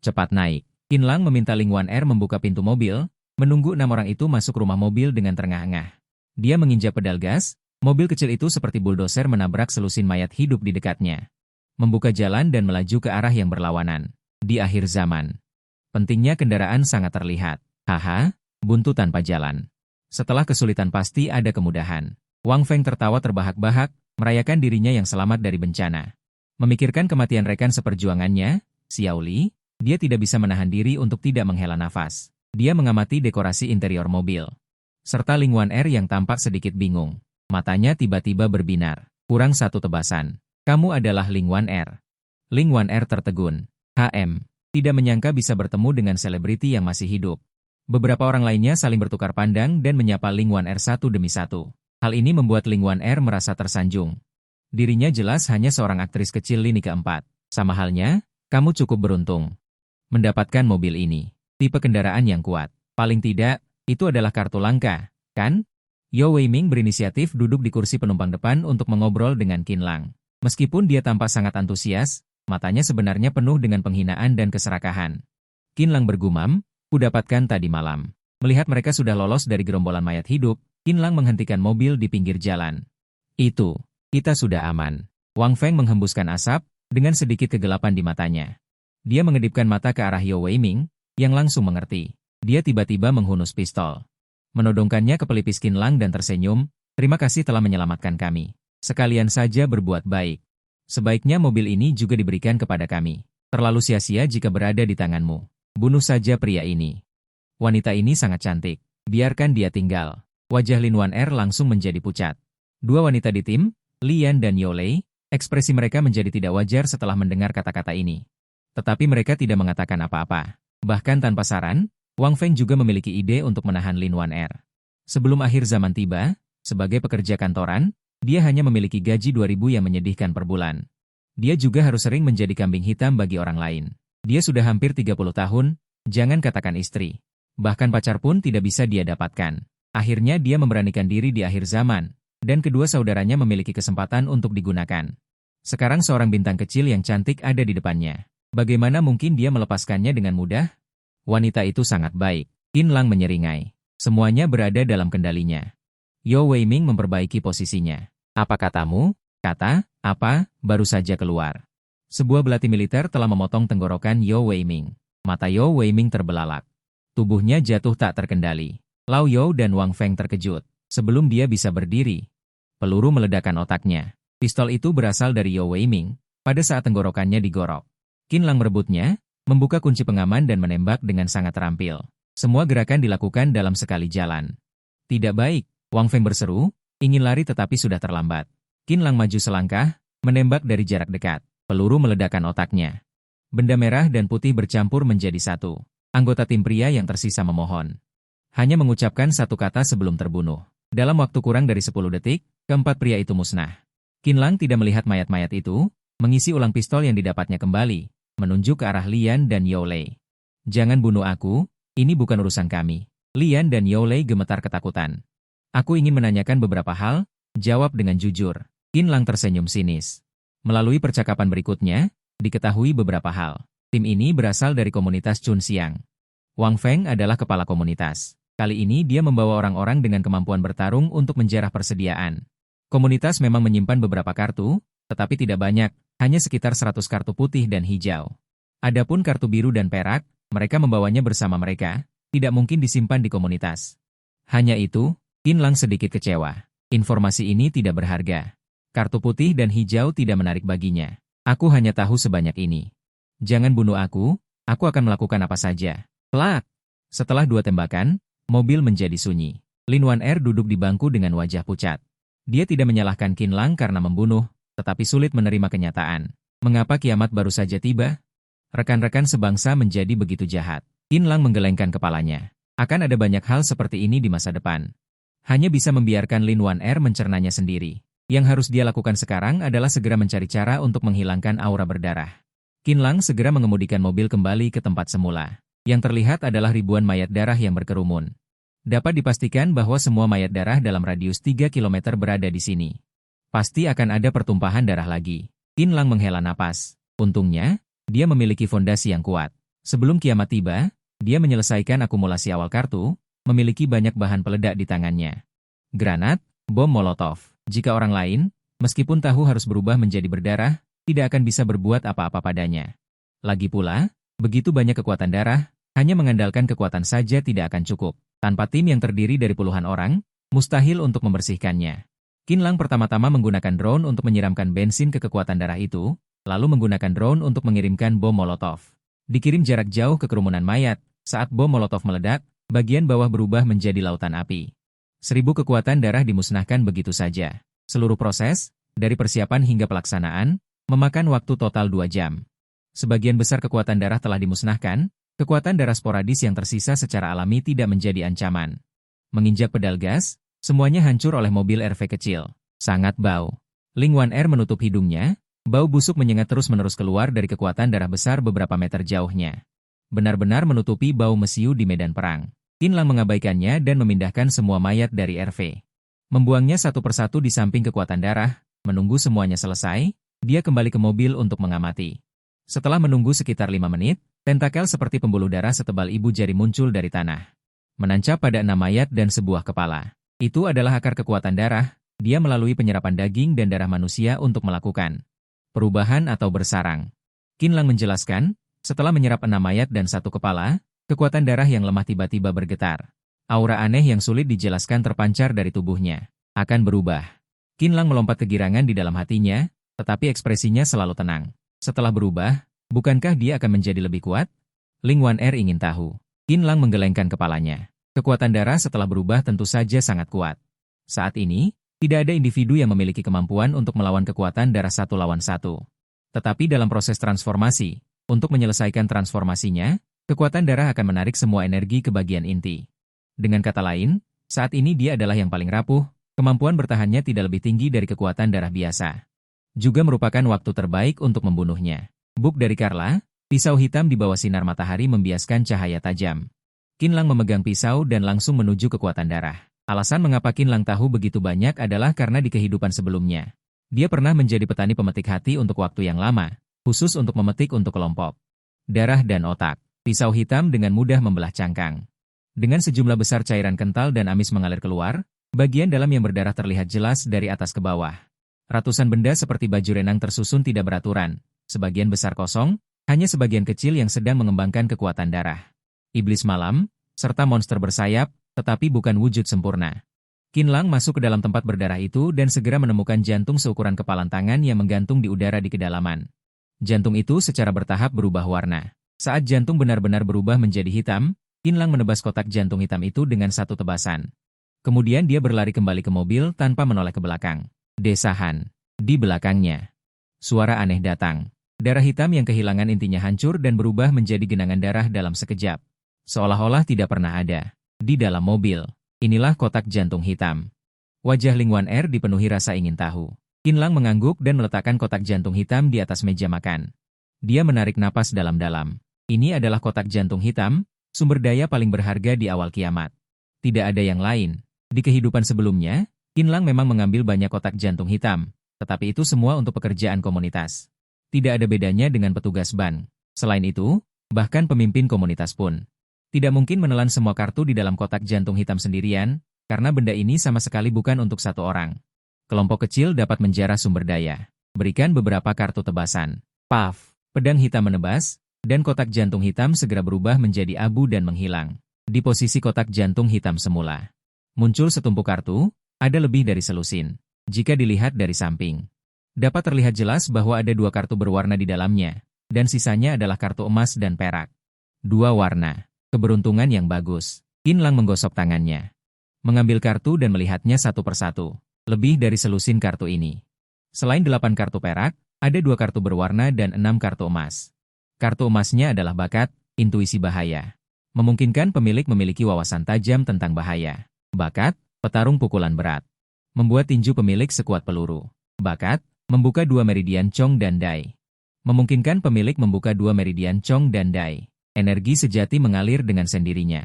Cepat naik. Qinlang meminta Lin Wan-er membuka pintu mobil, menunggu 6 orang itu masuk rumah mobil dengan terengah-engah. Dia menginjak pedal gas, mobil kecil itu seperti buldoser menabrak selusin mayat hidup di dekatnya. Membuka jalan dan melaju ke arah yang berlawanan. Di akhir zaman. Pentingnya kendaraan sangat terlihat. Haha, buntu tanpa jalan. Setelah kesulitan pasti ada kemudahan. Wang Feng tertawa terbahak-bahak, merayakan dirinya yang selamat dari bencana. Memikirkan kematian rekan seperjuangannya, Xiao Li, dia tidak bisa menahan diri untuk tidak menghela nafas. Dia mengamati dekorasi interior mobil. Serta Lin Wan-er yang tampak sedikit bingung. Matanya tiba-tiba berbinar. Kurang 1 tebasan. Kamu adalah Lin Wan-er. Ling Wan Er tertegun. Tidak menyangka bisa bertemu dengan selebriti yang masih hidup. Beberapa orang lainnya saling bertukar pandang dan menyapa Ling Wan Er satu demi satu. Hal ini membuat Ling Wan Er merasa tersanjung. Dirinya jelas hanya seorang aktris kecil lini keempat. Sama halnya, kamu cukup beruntung mendapatkan mobil ini. Tipe kendaraan yang kuat. Paling tidak, itu adalah kartu langka, kan? Yeo Wei-ming berinisiatif duduk di kursi penumpang depan untuk mengobrol dengan Qin Lang. Meskipun dia tampak sangat antusias, matanya sebenarnya penuh dengan penghinaan dan keserakahan. Qin Lang bergumam, "Kudapatkan tadi malam." Melihat mereka sudah lolos dari gerombolan mayat hidup, Qin Lang menghentikan mobil di pinggir jalan. "Itu, kita sudah aman." Wang Feng menghembuskan asap, dengan sedikit kegelapan di matanya. Dia mengedipkan mata ke arah Yeo Wei-ming, yang langsung mengerti. Dia tiba-tiba menghunus pistol. Menodongkannya ke pelipis Qin Lang dan tersenyum, "Terima kasih telah menyelamatkan kami. Sekalian saja berbuat baik. Sebaiknya mobil ini juga diberikan kepada kami. Terlalu sia-sia jika berada di tanganmu. Bunuh saja pria ini. Wanita ini sangat cantik. Biarkan dia tinggal." Wajah Lin Wan Er langsung menjadi pucat. Dua wanita di tim, Lian dan Yao Lei, ekspresi mereka menjadi tidak wajar setelah mendengar kata-kata ini. Tetapi mereka tidak mengatakan apa-apa. Bahkan tanpa saran, Wang Feng juga memiliki ide untuk menahan Lin Wan Er. Sebelum akhir zaman tiba, sebagai pekerja kantoran, dia hanya memiliki gaji 2.000 yang menyedihkan per bulan. Dia juga harus sering menjadi kambing hitam bagi orang lain. Dia sudah hampir 30 tahun, jangan katakan istri. Bahkan pacar pun tidak bisa dia dapatkan. Akhirnya dia memberanikan diri di akhir zaman, dan kedua saudaranya memiliki kesempatan untuk digunakan. Sekarang seorang bintang kecil yang cantik ada di depannya. Bagaimana mungkin dia melepaskannya dengan mudah? Wanita itu sangat baik. Qin Lang menyeringai. Semuanya berada dalam kendalinya. Yeo Wei-ming memperbaiki posisinya. "Apa katamu?" Kata, "Apa?" baru saja keluar. Sebuah belati militer telah memotong tenggorokan Yeo Wei-ming. Mata Yeo Wei-ming terbelalak. Tubuhnya jatuh tak terkendali. Lao Yao dan Wang Feng terkejut. Sebelum dia bisa berdiri, peluru meledakkan otaknya. Pistol itu berasal dari Yeo Wei-ming. Pada saat tenggorokannya digorok, Qin Lang merebutnya, membuka kunci pengaman dan menembak dengan sangat terampil. Semua gerakan dilakukan dalam sekali jalan. "Tidak baik," Wang Feng berseru, ingin lari tetapi sudah terlambat. Qin Lang maju selangkah, menembak dari jarak dekat. Peluru meledakkan otaknya. Benda merah dan putih bercampur menjadi satu. Anggota tim pria yang tersisa memohon. Hanya mengucapkan satu kata sebelum terbunuh. Dalam waktu kurang dari 10 detik, keempat pria itu musnah. Qin Lang tidak melihat mayat-mayat itu, mengisi ulang pistol yang didapatnya kembali, menunjuk ke arah Lian dan Yao Lei. "Jangan bunuh aku, ini bukan urusan kami." Lian dan Yao Lei gemetar ketakutan. "Aku ingin menanyakan beberapa hal, jawab dengan jujur." Qin Lang tersenyum sinis. Melalui percakapan berikutnya, diketahui beberapa hal. Tim ini berasal dari komunitas Chun Xiang. Wang Feng adalah kepala komunitas. Kali ini dia membawa orang-orang dengan kemampuan bertarung untuk menjarah persediaan. Komunitas memang menyimpan beberapa kartu, tetapi tidak banyak, hanya sekitar 100 kartu putih dan hijau. Adapun kartu biru dan perak, mereka membawanya bersama mereka, tidak mungkin disimpan di komunitas. Hanya itu, Qin Lang sedikit kecewa. Informasi ini tidak berharga. Kartu putih dan hijau tidak menarik baginya. "Aku hanya tahu sebanyak ini. Jangan bunuh aku akan melakukan apa saja." Plak! Setelah 2 tembakan, mobil menjadi sunyi. Lin Wan Er duduk di bangku dengan wajah pucat. Dia tidak menyalahkan Qin Lang karena membunuh, tetapi sulit menerima kenyataan. Mengapa kiamat baru saja tiba? Rekan-rekan sebangsa menjadi begitu jahat. Qin Lang menggelengkan kepalanya. Akan ada banyak hal seperti ini di masa depan. Hanya bisa membiarkan Lin Wan Er mencernanya sendiri. Yang harus dia lakukan sekarang adalah segera mencari cara untuk menghilangkan aura berdarah. Qin Lang segera mengemudikan mobil kembali ke tempat semula. Yang terlihat adalah ribuan mayat darah yang berkerumun. Dapat dipastikan bahwa semua mayat darah dalam radius 3 km berada di sini. Pasti akan ada pertumpahan darah lagi. Qin Lang menghela napas. Untungnya, dia memiliki fondasi yang kuat. Sebelum kiamat tiba, dia menyelesaikan akumulasi awal kartu, memiliki banyak bahan peledak di tangannya. Granat, bom molotov. Jika orang lain, meskipun tahu harus berubah menjadi berdarah, tidak akan bisa berbuat apa-apa padanya. Lagi pula, begitu banyak kekuatan darah, hanya mengandalkan kekuatan saja tidak akan cukup. Tanpa tim yang terdiri dari puluhan orang, mustahil untuk membersihkannya. Qin Lang pertama-tama menggunakan drone untuk menyiramkan bensin ke kekuatan darah itu, lalu menggunakan drone untuk mengirimkan bom molotov. Dikirim jarak jauh ke kerumunan mayat, saat bom molotov meledak, bagian bawah berubah menjadi lautan api. 1000 kekuatan darah dimusnahkan begitu saja. Seluruh proses, dari persiapan hingga pelaksanaan, memakan waktu total 2 jam. Sebagian besar kekuatan darah telah dimusnahkan, kekuatan darah sporadis yang tersisa secara alami tidak menjadi ancaman. Menginjak pedal gas, semuanya hancur oleh mobil RV kecil. Sangat bau. Ling Wan Er menutup hidungnya, bau busuk menyengat terus-menerus keluar dari kekuatan darah besar beberapa meter jauhnya. Benar-benar menutupi bau mesiu di medan perang. Qin Lang mengabaikannya dan memindahkan semua mayat dari RV. Membuangnya satu persatu di samping kekuatan darah, menunggu semuanya selesai, dia kembali ke mobil untuk mengamati. Setelah menunggu sekitar 5 menit, tentakel seperti pembuluh darah setebal ibu jari muncul dari tanah. Menancap pada 6 mayat dan sebuah kepala. Itu adalah akar kekuatan darah, dia melalui penyerapan daging dan darah manusia untuk melakukan perubahan atau bersarang. Qin Lang menjelaskan, setelah menyerap 6 mayat dan 1 kepala, kekuatan darah yang lemah tiba-tiba bergetar. Aura aneh yang sulit dijelaskan terpancar dari tubuhnya. Akan berubah. Qin Lang melompat kegirangan di dalam hatinya, tetapi ekspresinya selalu tenang. Setelah berubah, bukankah dia akan menjadi lebih kuat? Ling Wan Er ingin tahu. Qin Lang menggelengkan kepalanya. Kekuatan darah setelah berubah tentu saja sangat kuat. Saat ini, tidak ada individu yang memiliki kemampuan untuk melawan kekuatan darah 1 lawan 1. Tetapi dalam proses transformasi, untuk menyelesaikan transformasinya, kekuatan darah akan menarik semua energi ke bagian inti. Dengan kata lain, saat ini dia adalah yang paling rapuh, kemampuan bertahannya tidak lebih tinggi dari kekuatan darah biasa. Juga merupakan waktu terbaik untuk membunuhnya. Buk dari Carla, pisau hitam di bawah sinar matahari membiaskan cahaya tajam. Qin Lang memegang pisau dan langsung menuju kekuatan darah. Alasan mengapa Qin Lang tahu begitu banyak adalah karena di kehidupan sebelumnya, dia pernah menjadi petani pemetik hati untuk waktu yang lama, khusus untuk memetik untuk kelompok. Darah dan otak. Pisau hitam dengan mudah membelah cangkang. Dengan sejumlah besar cairan kental dan amis mengalir keluar, bagian dalam yang berdarah terlihat jelas dari atas ke bawah. Ratusan benda seperti baju renang tersusun tidak beraturan, sebagian besar kosong, hanya sebagian kecil yang sedang mengembangkan kekuatan darah. Iblis malam, serta monster bersayap, tetapi bukan wujud sempurna. Qin Lang masuk ke dalam tempat berdarah itu dan segera menemukan jantung seukuran kepalan tangan yang menggantung di udara di kedalaman. Jantung itu secara bertahap berubah warna. Saat jantung benar-benar berubah menjadi hitam, Qin Lang menebas kotak jantung hitam itu dengan satu tebasan. Kemudian dia berlari kembali ke mobil tanpa menoleh ke belakang. Desahan. Di belakangnya. Suara aneh datang. Darah hitam yang kehilangan intinya hancur dan berubah menjadi genangan darah dalam sekejap. Seolah-olah tidak pernah ada. Di dalam mobil. Inilah kotak jantung hitam. Wajah Ling Wan Er dipenuhi rasa ingin tahu. Qin Lang mengangguk dan meletakkan kotak jantung hitam di atas meja makan. Dia menarik napas dalam-dalam. Ini adalah kotak jantung hitam, sumber daya paling berharga di awal kiamat. Tidak ada yang lain. Di kehidupan sebelumnya, Qin Lang memang mengambil banyak kotak jantung hitam, tetapi itu semua untuk pekerjaan komunitas. Tidak ada bedanya dengan petugas bank. Selain itu, bahkan pemimpin komunitas pun tidak mungkin menelan semua kartu di dalam kotak jantung hitam sendirian, karena benda ini sama sekali bukan untuk satu orang. Kelompok kecil dapat menjarah sumber daya. Berikan beberapa kartu tebasan. Paf, pedang hitam menebas, dan kotak jantung hitam segera berubah menjadi abu dan menghilang. Di posisi kotak jantung hitam semula, muncul setumpuk kartu. Ada lebih dari selusin. Jika dilihat dari samping, dapat terlihat jelas bahwa ada 2 kartu berwarna di dalamnya, dan sisanya adalah kartu emas dan perak. 2 warna. Keberuntungan yang bagus. Qin Lang menggosok tangannya. Mengambil kartu dan melihatnya satu persatu. Lebih dari selusin kartu ini. Selain 8 kartu perak, ada 2 kartu berwarna dan 6 kartu emas. Kartu emasnya adalah bakat, intuisi bahaya. Memungkinkan pemilik memiliki wawasan tajam tentang bahaya. Bakat, petarung pukulan berat. Membuat tinju pemilik sekuat peluru. Bakat, membuka 2 meridian Chong dan Dai. Memungkinkan pemilik membuka 2 meridian Chong dan Dai. Energi sejati mengalir dengan sendirinya.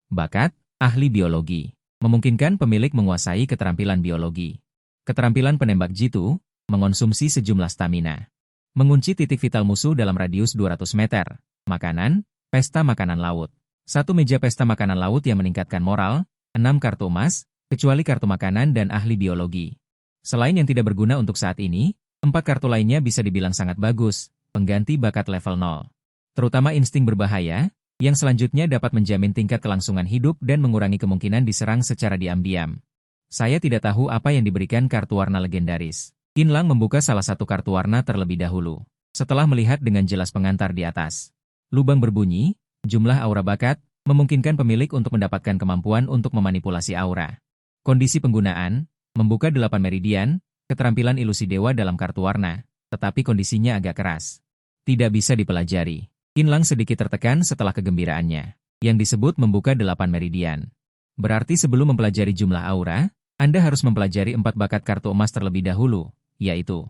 Bakat, ahli biologi. Memungkinkan pemilik menguasai keterampilan biologi. Keterampilan penembak jitu, mengonsumsi sejumlah stamina. Mengunci titik vital musuh dalam radius 200 meter. Makanan, pesta makanan laut. 1 meja pesta makanan laut yang meningkatkan moral, 6 kartu emas, kecuali kartu makanan dan ahli biologi. Selain yang tidak berguna untuk saat ini, 4 kartu lainnya bisa dibilang sangat bagus, pengganti bakat level 0. Terutama insting berbahaya, yang selanjutnya dapat menjamin tingkat kelangsungan hidup dan mengurangi kemungkinan diserang secara diam-diam. Saya tidak tahu apa yang diberikan kartu warna legendaris. Qin Lang membuka salah satu kartu warna terlebih dahulu. Setelah melihat dengan jelas pengantar di atas. Lubang berbunyi, jumlah aura bakat, memungkinkan pemilik untuk mendapatkan kemampuan untuk memanipulasi aura. Kondisi penggunaan, membuka 8 meridian, keterampilan ilusi dewa dalam kartu warna, tetapi kondisinya agak keras. Tidak bisa dipelajari. Qinlang sedikit tertekan setelah kegembiraannya. Yang disebut membuka 8 meridian. Berarti sebelum mempelajari jumlah aura, Anda harus mempelajari 4 bakat kartu emas terlebih dahulu, yaitu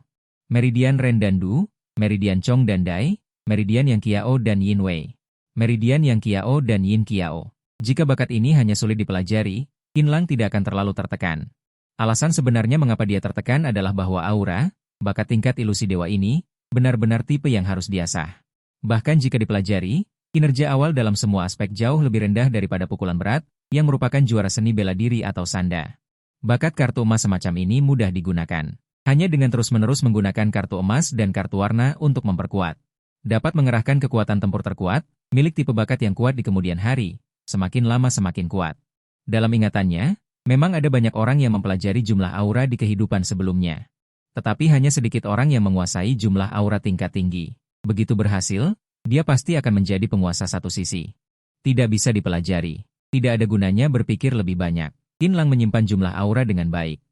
Meridian Ren dan Du, Meridian Chong dan Dai, Meridian Yang Qiao dan Yin Wei, Meridian Yang Qiao dan Yin Qiao. Jika bakat ini hanya sulit dipelajari, Qinlang tidak akan terlalu tertekan. Alasan sebenarnya mengapa dia tertekan adalah bahwa aura, bakat tingkat ilusi dewa ini, benar-benar tipe yang harus diasah. Bahkan jika dipelajari, kinerja awal dalam semua aspek jauh lebih rendah daripada pukulan berat, yang merupakan juara seni bela diri atau sanda. Bakat kartu emas semacam ini mudah digunakan. Hanya dengan terus-menerus menggunakan kartu emas dan kartu warna untuk memperkuat. Dapat mengerahkan kekuatan tempur terkuat, milik tipe bakat yang kuat di kemudian hari, semakin lama semakin kuat. Dalam ingatannya, memang ada banyak orang yang mempelajari jumlah aura di kehidupan sebelumnya. Tetapi hanya sedikit orang yang menguasai jumlah aura tingkat tinggi. Begitu berhasil, dia pasti akan menjadi penguasa satu sisi. Tidak bisa dipelajari. Tidak ada gunanya berpikir lebih banyak. Qinlang menyimpan jumlah aura dengan baik.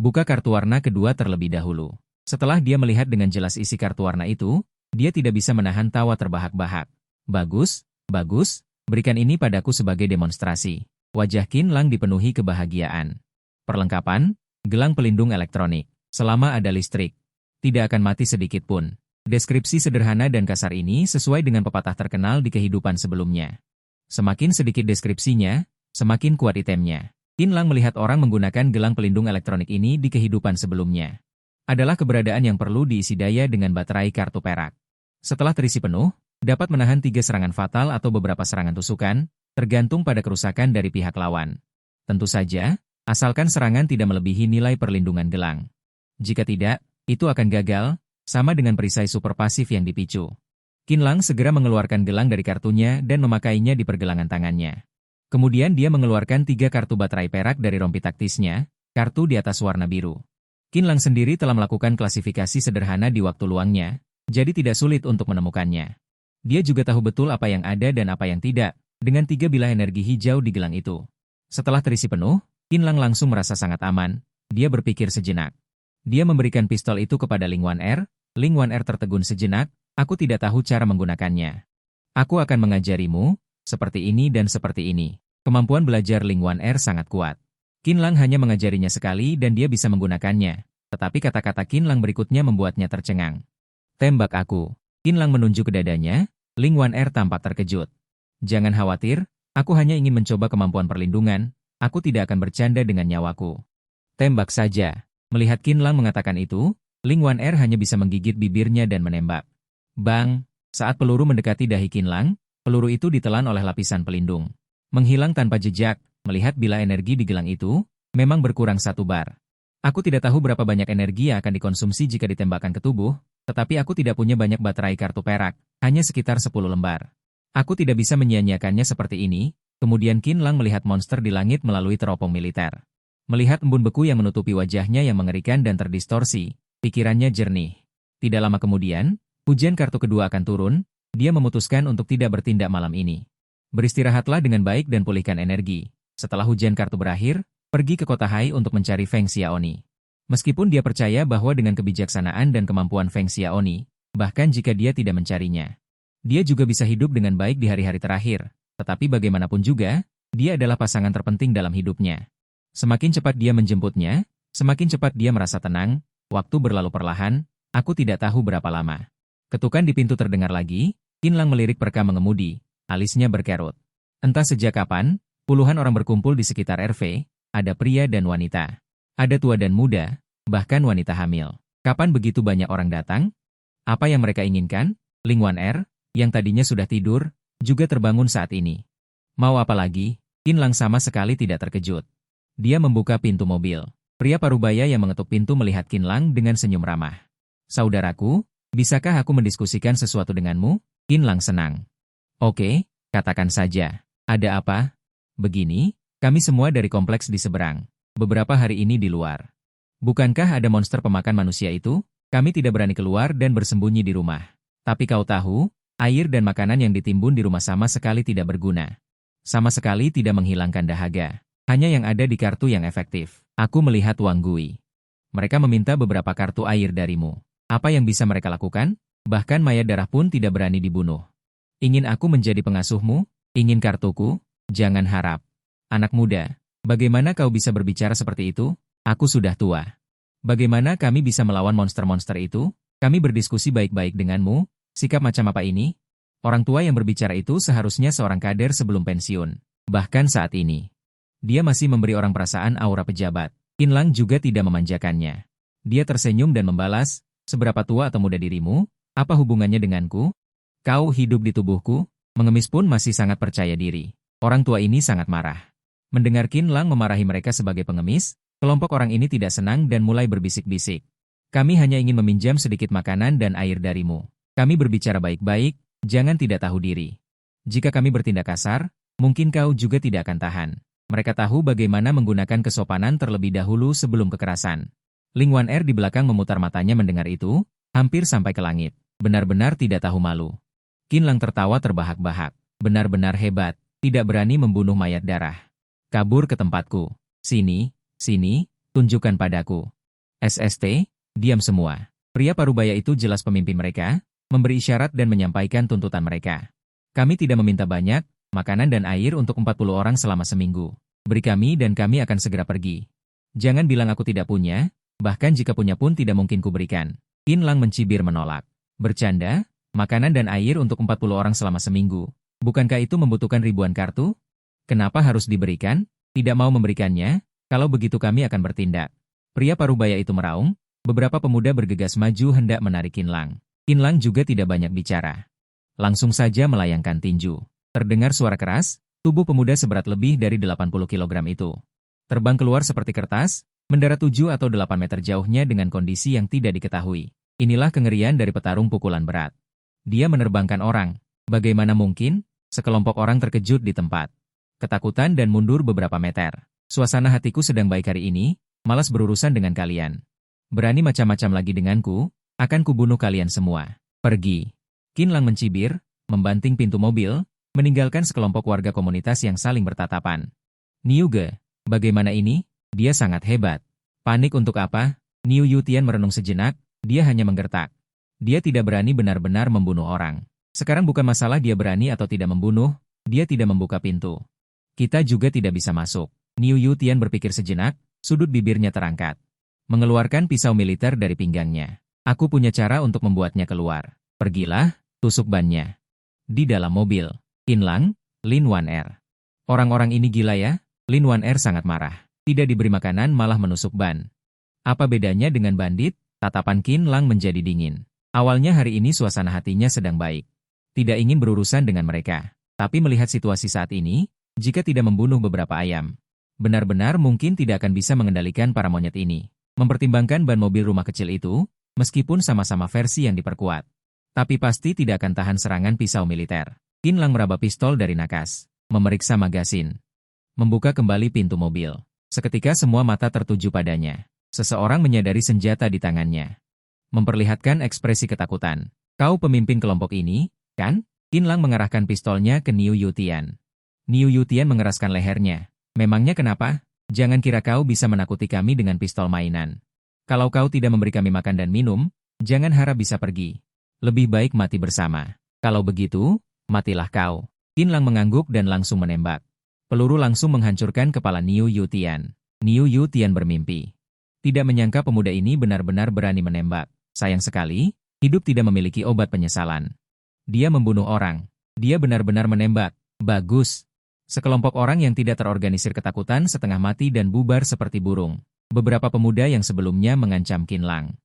Buka kartu warna kedua terlebih dahulu. Setelah dia melihat dengan jelas isi kartu warna itu, dia tidak bisa menahan tawa terbahak-bahak. Bagus, bagus, berikan ini padaku sebagai demonstrasi. Wajah Qinlang dipenuhi kebahagiaan. Perlengkapan, gelang pelindung elektronik. Selama ada listrik, tidak akan mati sedikit pun. Deskripsi sederhana dan kasar ini sesuai dengan pepatah terkenal di kehidupan sebelumnya. Semakin sedikit deskripsinya, semakin kuat itemnya. Qinlang melihat orang menggunakan gelang pelindung elektronik ini di kehidupan sebelumnya. Adalah keberadaan yang perlu diisi daya dengan baterai kartu perak. Setelah terisi penuh, dapat menahan 3 serangan fatal atau beberapa serangan tusukan, tergantung pada kerusakan dari pihak lawan. Tentu saja, asalkan serangan tidak melebihi nilai perlindungan gelang. Jika tidak, itu akan gagal, sama dengan perisai super pasif yang dipicu. Qinlang segera mengeluarkan gelang dari kartunya dan memakainya di pergelangan tangannya. Kemudian dia mengeluarkan 3 kartu baterai perak dari rompi taktisnya, kartu di atas warna biru. Qinlang sendiri telah melakukan klasifikasi sederhana di waktu luangnya, jadi tidak sulit untuk menemukannya. Dia juga tahu betul apa yang ada dan apa yang tidak, dengan 3 bilah energi hijau di gelang itu. Setelah terisi penuh, Qinlang langsung merasa sangat aman. Dia berpikir sejenak. Dia memberikan pistol itu kepada Ling Wan-er. Ling Wan-er tertegun sejenak, aku tidak tahu cara menggunakannya. Aku akan mengajarimu, seperti ini dan seperti ini. Kemampuan belajar Ling Wan-er sangat kuat. Qinlang hanya mengajarinya sekali dan dia bisa menggunakannya. Tetapi kata-kata Qinlang berikutnya membuatnya tercengang. Tembak aku. Qinlang menunjuk ke dadanya. Ling Wan-er tampak terkejut. Jangan khawatir, aku hanya ingin mencoba kemampuan perlindungan. Aku tidak akan bercanda dengan nyawaku. Tembak saja. Melihat Qinlang mengatakan itu, Ling Wan-er hanya bisa menggigit bibirnya dan menembak. Bang! Saat peluru mendekati dahi Qinlang, peluru itu ditelan oleh lapisan pelindung. Menghilang tanpa jejak, melihat bila energi di gelang itu, memang berkurang 1 bar. Aku tidak tahu berapa banyak energi yang akan dikonsumsi jika ditembakkan ke tubuh, tetapi aku tidak punya banyak baterai kartu perak, hanya sekitar 10 lembar. Aku tidak bisa menyia-nyiakannya seperti ini. Kemudian Qinlang melihat monster di langit melalui teropong militer. Melihat embun beku yang menutupi wajahnya yang mengerikan dan terdistorsi, pikirannya jernih. Tidak lama kemudian, hujan kartu kedua akan turun. Dia memutuskan untuk tidak bertindak malam ini. Beristirahatlah dengan baik dan pulihkan energi. Setelah hujan kartu berakhir, pergi ke kota Hai untuk mencari Feng Xiaoni. Meskipun dia percaya bahwa dengan kebijaksanaan dan kemampuan Feng Xiaoni, bahkan jika dia tidak mencarinya, dia juga bisa hidup dengan baik di hari-hari terakhir. Tetapi bagaimanapun juga, dia adalah pasangan terpenting dalam hidupnya. Semakin cepat dia menjemputnya, semakin cepat dia merasa tenang. Waktu berlalu perlahan, aku tidak tahu berapa lama. Ketukan di pintu terdengar lagi. Qinlang melirik perekam mengemudi, alisnya berkerut. Entah sejak kapan, puluhan orang berkumpul di sekitar RV, ada pria dan wanita. Ada tua dan muda, bahkan wanita hamil. Kapan begitu banyak orang datang? Apa yang mereka inginkan? Ling Wan-er, yang tadinya sudah tidur, juga terbangun saat ini. Mau apa lagi? Qinlang sama sekali tidak terkejut. Dia membuka pintu mobil. Pria parubaya yang mengetuk pintu melihat Qinlang dengan senyum ramah. Saudaraku, bisakah aku mendiskusikan sesuatu denganmu? Qinlang senang. Oke, katakan saja. Ada apa? Begini, kami semua dari kompleks di seberang. Beberapa hari ini di luar. Bukankah ada monster pemakan manusia itu? Kami tidak berani keluar dan bersembunyi di rumah. Tapi kau tahu, air dan makanan yang ditimbun di rumah sama sekali tidak berguna. Sama sekali tidak menghilangkan dahaga. Hanya yang ada di kartu yang efektif. Aku melihat Wang Gui. Mereka meminta beberapa kartu air darimu. Apa yang bisa mereka lakukan? Bahkan mayat darah pun tidak berani dibunuh. Ingin aku menjadi pengasuhmu? Ingin kartuku? Jangan harap. Anak muda, bagaimana kau bisa berbicara seperti itu? Aku sudah tua. Bagaimana kami bisa melawan monster-monster itu? Kami berdiskusi baik-baik denganmu. Sikap macam apa ini? Orang tua yang berbicara itu seharusnya seorang kader sebelum pensiun. Bahkan saat ini. Dia masih memberi orang perasaan aura pejabat. Qin Lang juga tidak memanjakannya. Dia tersenyum dan membalas, seberapa tua atau muda dirimu? Apa hubungannya denganku? Kau hidup di tubuhku? Mengemis pun masih sangat percaya diri. Orang tua ini sangat marah. Mendengar Qin Lang memarahi mereka sebagai pengemis, kelompok orang ini tidak senang dan mulai berbisik-bisik. Kami hanya ingin meminjam sedikit makanan dan air darimu. Kami berbicara baik-baik, jangan tidak tahu diri. Jika kami bertindak kasar, mungkin kau juga tidak akan tahan. Mereka tahu bagaimana menggunakan kesopanan terlebih dahulu sebelum kekerasan. Ling Wan-er di belakang memutar matanya mendengar itu, hampir sampai ke langit. Benar-benar tidak tahu malu. Qin Lang tertawa terbahak-bahak. Benar-benar hebat, tidak berani membunuh mayat darah. Kabur ke tempatku. Sini, sini, tunjukkan padaku. SST, diam semua. Pria parubaya itu jelas pemimpin mereka, memberi isyarat dan menyampaikan tuntutan mereka. Kami tidak meminta banyak, makanan dan air untuk 40 orang selama seminggu. Beri kami dan kami akan segera pergi. Jangan bilang aku tidak punya, bahkan jika punya pun tidak mungkin kuberikan. Qin Lang mencibir menolak. Bercanda, makanan dan air untuk 40 orang selama seminggu. Bukankah itu membutuhkan ribuan kartu? Kenapa harus diberikan? Tidak mau memberikannya? Kalau begitu kami akan bertindak. Pria parubaya itu meraung, beberapa pemuda bergegas maju hendak menarik Qin Lang. Qin Lang juga tidak banyak bicara. Langsung saja melayangkan tinju. Terdengar suara keras, tubuh pemuda seberat lebih dari 80 kilogram itu terbang keluar seperti kertas, mendarat 7 atau 8 meter jauhnya dengan kondisi yang tidak diketahui. Inilah kengerian dari petarung pukulan berat. Dia menerbangkan orang. Bagaimana mungkin? Sekelompok orang terkejut di tempat. Ketakutan dan mundur beberapa meter. Suasana hatiku sedang baik hari ini, malas berurusan dengan kalian. Berani macam-macam lagi denganku, akan kubunuh kalian semua. Pergi. Qin Lang mencibir, membanting pintu mobil, meninggalkan sekelompok warga komunitas yang saling bertatapan. Niuge, bagaimana ini? Dia sangat hebat. Panik untuk apa? Niu Yutian merenung sejenak, dia hanya menggertak. Dia tidak berani benar-benar membunuh orang. Sekarang bukan masalah dia berani atau tidak membunuh, dia tidak membuka pintu. Kita juga tidak bisa masuk. Niu Yutian berpikir sejenak, sudut bibirnya terangkat. Mengeluarkan pisau militer dari pinggangnya. Aku punya cara untuk membuatnya keluar. Pergilah, tusuk bannya. Di dalam mobil, Qin Lang, Lin Wan-er. Orang-orang ini gila ya? Lin Wan-er sangat marah. Tidak diberi makanan malah menusuk ban. Apa bedanya dengan bandit? Tatapan Qin Lang menjadi dingin. Awalnya hari ini suasana hatinya sedang baik. Tidak ingin berurusan dengan mereka. Tapi melihat situasi saat ini, jika tidak membunuh beberapa ayam, benar-benar mungkin tidak akan bisa mengendalikan para monyet ini. Mempertimbangkan ban mobil rumah kecil itu, meskipun sama-sama versi yang diperkuat, tapi pasti tidak akan tahan serangan pisau militer. Qin Lang meraba pistol dari nakas, memeriksa magasin, membuka kembali pintu mobil. Seketika semua mata tertuju padanya. Seseorang menyadari senjata di tangannya. Memperlihatkan ekspresi ketakutan. Kau pemimpin kelompok ini, kan? Qin Lang mengarahkan pistolnya ke Niu Yutian. Niu Yutian mengeraskan lehernya. Memangnya kenapa? Jangan kira kau bisa menakuti kami dengan pistol mainan. Kalau kau tidak memberi kami makan dan minum, jangan harap bisa pergi. Lebih baik mati bersama. Kalau begitu, matilah kau. Qin Lang mengangguk dan langsung menembak. Peluru langsung menghancurkan kepala Niu Yutian. Niu Yutian bermimpi. Tidak menyangka pemuda ini benar-benar berani menembak. Sayang sekali, hidup tidak memiliki obat penyesalan. Dia membunuh orang. Dia benar-benar menembak. Bagus. Sekelompok orang yang tidak terorganisir ketakutan setengah mati dan bubar seperti burung. Beberapa pemuda yang sebelumnya mengancam Qin Lang.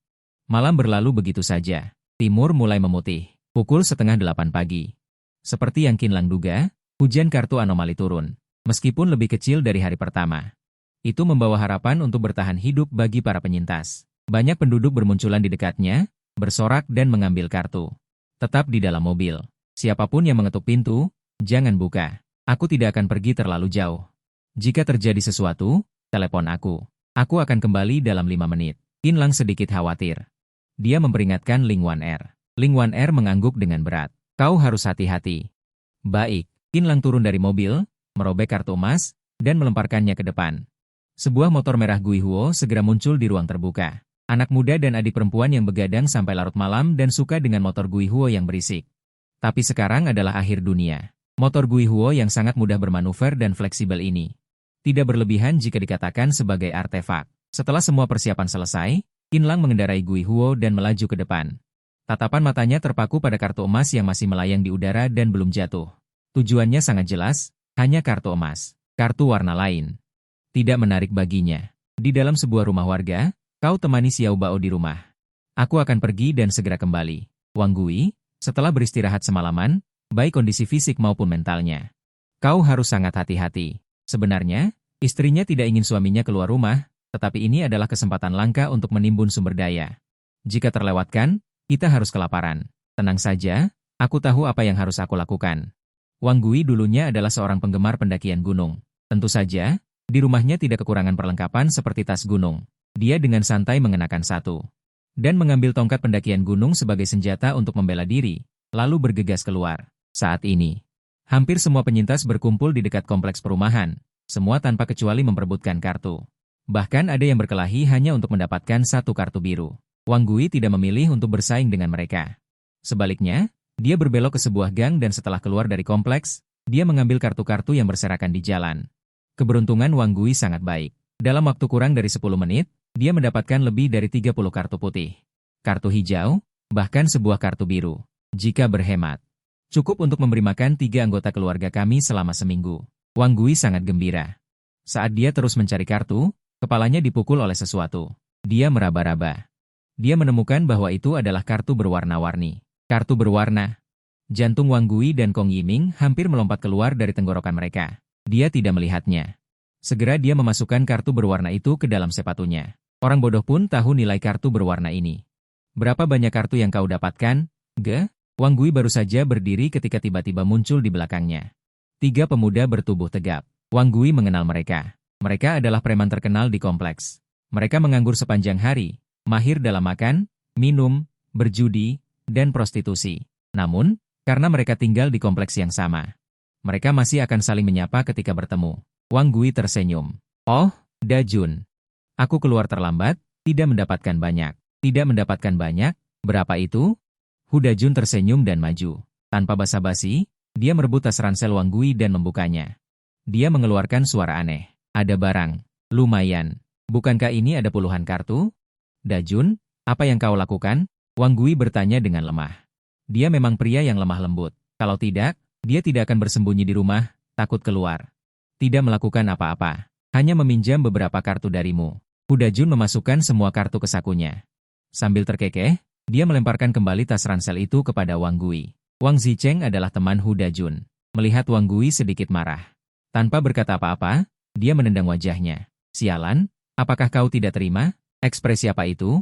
Malam berlalu begitu saja. Timur mulai memutih. Pukul 7:30 pagi. Seperti yang Qin Lang duga, hujan kartu anomali turun. Meskipun lebih kecil dari hari pertama. Itu membawa harapan untuk bertahan hidup bagi para penyintas. Banyak penduduk bermunculan di dekatnya, bersorak dan mengambil kartu. Tetap di dalam mobil. Siapapun yang mengetuk pintu, jangan buka. Aku tidak akan pergi terlalu jauh. Jika terjadi sesuatu, telepon aku. Aku akan kembali dalam 5 menit. Qin Lang sedikit khawatir. Dia memperingatkan Ling Wan-er. Ling Wan-er mengangguk dengan berat. Kau harus hati-hati. Baik. Qin Lang turun dari mobil, merobek kartu emas, dan melemparkannya ke depan. Sebuah motor merah Guihuo segera muncul di ruang terbuka. Anak muda dan adik perempuan yang begadang sampai larut malam dan suka dengan motor Guihuo yang berisik. Tapi sekarang adalah akhir dunia. Motor Guihuo yang sangat mudah bermanuver dan fleksibel ini tidak berlebihan jika dikatakan sebagai artefak. Setelah semua persiapan selesai, Qinlang mengendarai Guihuo dan melaju ke depan. Tatapan matanya terpaku pada kartu emas yang masih melayang di udara dan belum jatuh. Tujuannya sangat jelas, hanya kartu emas. Kartu warna lain. Tidak menarik baginya. Di dalam sebuah rumah warga, kau temani Xiao Bao di rumah. Aku akan pergi dan segera kembali. Wang Gui, setelah beristirahat semalaman, baik kondisi fisik maupun mentalnya. Kau harus sangat hati-hati. Sebenarnya, istrinya tidak ingin suaminya keluar rumah, tetapi ini adalah kesempatan langka untuk menimbun sumber daya. Jika terlewatkan, kita harus kelaparan. Tenang saja, aku tahu apa yang harus aku lakukan. Wang Gui dulunya adalah seorang penggemar pendakian gunung. Tentu saja, di rumahnya tidak kekurangan perlengkapan seperti tas gunung. Dia dengan santai mengenakan satu. Dan mengambil tongkat pendakian gunung sebagai senjata untuk membela diri, lalu bergegas keluar. Saat ini, hampir semua penyintas berkumpul di dekat kompleks perumahan, semua tanpa kecuali memperebutkan kartu. Bahkan ada yang berkelahi hanya untuk mendapatkan satu kartu biru. Wang Gui tidak memilih untuk bersaing dengan mereka. Sebaliknya, dia berbelok ke sebuah gang dan setelah keluar dari kompleks, dia mengambil kartu-kartu yang berserakan di jalan. Keberuntungan Wang Gui sangat baik. Dalam waktu kurang dari 10 menit, dia mendapatkan lebih dari 30 kartu putih. Kartu hijau, bahkan sebuah kartu biru. Jika berhemat, cukup untuk memberi makan 3 anggota keluarga kami selama seminggu. Wang Gui sangat gembira. Saat dia terus mencari kartu, kepalanya dipukul oleh sesuatu. Dia meraba-raba. Dia menemukan bahwa itu adalah kartu berwarna-warni. Kartu berwarna. Jantung Wang Gui dan Kong Yiming hampir melompat keluar dari tenggorokan mereka. Dia tidak melihatnya. Segera dia memasukkan kartu berwarna itu ke dalam sepatunya. Orang bodoh pun tahu nilai kartu berwarna ini. Berapa banyak kartu yang kau dapatkan? Wang Gui baru saja berdiri ketika tiba-tiba muncul di belakangnya. 3 pemuda bertubuh tegap. Wang Gui mengenal mereka. Mereka adalah preman terkenal di kompleks. Mereka menganggur sepanjang hari, mahir dalam makan, minum, berjudi, dan prostitusi. Namun, karena mereka tinggal di kompleks yang sama, mereka masih akan saling menyapa ketika bertemu. Wang Gui tersenyum. Oh, Da Jun. Aku keluar terlambat, tidak mendapatkan banyak. Tidak mendapatkan banyak, berapa itu? Hu Da Jun tersenyum dan maju. Tanpa basa-basi, dia merebut tas ransel Wang Gui dan membukanya. Dia mengeluarkan suara aneh. Ada barang. Lumayan. Bukankah ini ada puluhan kartu? Da Jun, apa yang kau lakukan? Wang Gui bertanya dengan lemah. Dia memang pria yang lemah lembut. Kalau tidak, dia tidak akan bersembunyi di rumah, takut keluar. Tidak melakukan apa-apa. Hanya meminjam beberapa kartu darimu. Hu Da Jun memasukkan semua kartu ke sakunya. Sambil terkekeh, dia melemparkan kembali tas ransel itu kepada Wang Gui. Wang Zicheng adalah teman Hu Da Jun. Melihat Wang Gui sedikit marah. Tanpa berkata apa-apa, dia menendang wajahnya. Sialan, apakah kau tidak terima? Ekspresi apa itu?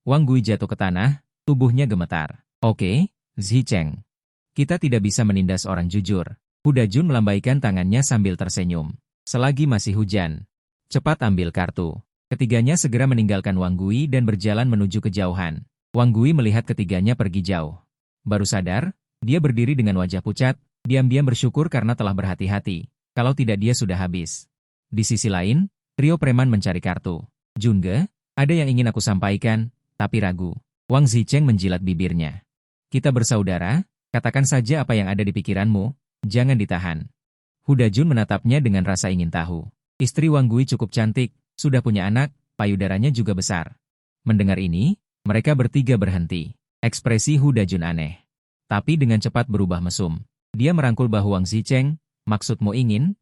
Wang Gui jatuh ke tanah, tubuhnya gemetar. Oke, Zicheng. Kita tidak bisa menindas orang jujur. Hu Da Jun melambaikan tangannya sambil tersenyum. Selagi masih hujan, cepat ambil kartu. Ketiganya segera meninggalkan Wang Gui dan berjalan menuju kejauhan. Wang Gui melihat ketiganya pergi jauh. Baru sadar, dia berdiri dengan wajah pucat, diam-diam bersyukur karena telah berhati-hati. Kalau tidak dia sudah habis. Di sisi lain, trio preman mencari kartu. Junge, ada yang ingin aku sampaikan, tapi ragu. Wang Zicheng menjilat bibirnya. Kita bersaudara, katakan saja apa yang ada di pikiranmu, jangan ditahan. Hu Da Jun menatapnya dengan rasa ingin tahu. Istri Wang Gui cukup cantik, sudah punya anak, payudaranya juga besar. Mendengar ini, mereka bertiga berhenti. Ekspresi Hu Da Jun aneh. Tapi dengan cepat berubah mesum. Dia merangkul bahu Wang Zicheng. Maksudmu ingin?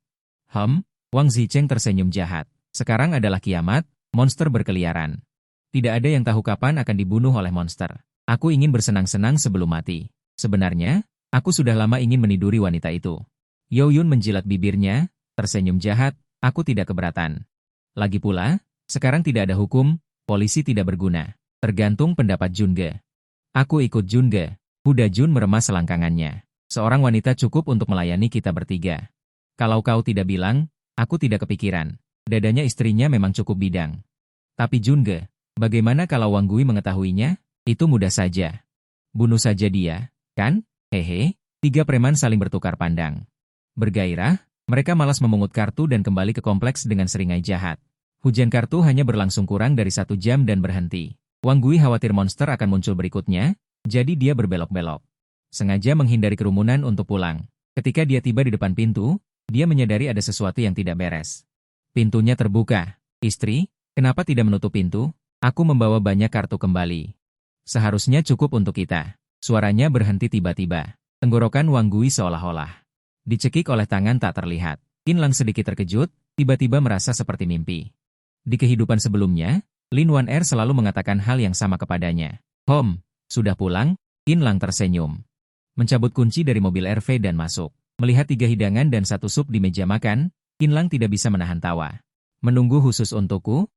Wang Zicheng tersenyum jahat. Sekarang adalah kiamat, monster berkeliaran. Tidak ada yang tahu kapan akan dibunuh oleh monster. Aku ingin bersenang-senang sebelum mati. Sebenarnya, aku sudah lama ingin meniduri wanita itu. Yao Yun menjilat bibirnya, tersenyum jahat, aku tidak keberatan. Lagi pula, sekarang tidak ada hukum, polisi tidak berguna. Tergantung pendapat Junge. Aku ikut Junge. Hu Da Jun meremas selangkangannya. Seorang wanita cukup untuk melayani kita bertiga. Kalau kau tidak bilang, aku tidak kepikiran. Dadanya istrinya memang cukup bidang. Tapi Junge, bagaimana kalau Wang Gui mengetahuinya? Itu mudah saja. Bunuh saja dia, kan? Hehe, 3 preman saling bertukar pandang. Bergairah, mereka malas memungut kartu dan kembali ke kompleks dengan seringai jahat. Hujan kartu hanya berlangsung kurang dari 1 jam dan berhenti. Wang Gui khawatir monster akan muncul berikutnya, jadi dia berbelok-belok. Sengaja menghindari kerumunan untuk pulang. Ketika dia tiba di depan pintu, dia menyadari ada sesuatu yang tidak beres. Pintunya terbuka. Istri, kenapa tidak menutup pintu? Aku membawa banyak kartu kembali. Seharusnya cukup untuk kita. Suaranya berhenti tiba-tiba. Tenggorokan Wang Gui seolah-olah dicekik oleh tangan tak terlihat. Qin Lang sedikit terkejut, tiba-tiba merasa seperti mimpi. Di kehidupan sebelumnya, Lin Wan'er selalu mengatakan hal yang sama kepadanya. Sudah pulang? Qin Lang tersenyum. Mencabut kunci dari mobil RV dan masuk. Melihat 3 hidangan dan 1 sup di meja makan, Qin Lang tidak bisa menahan tawa. Menunggu khusus untukku?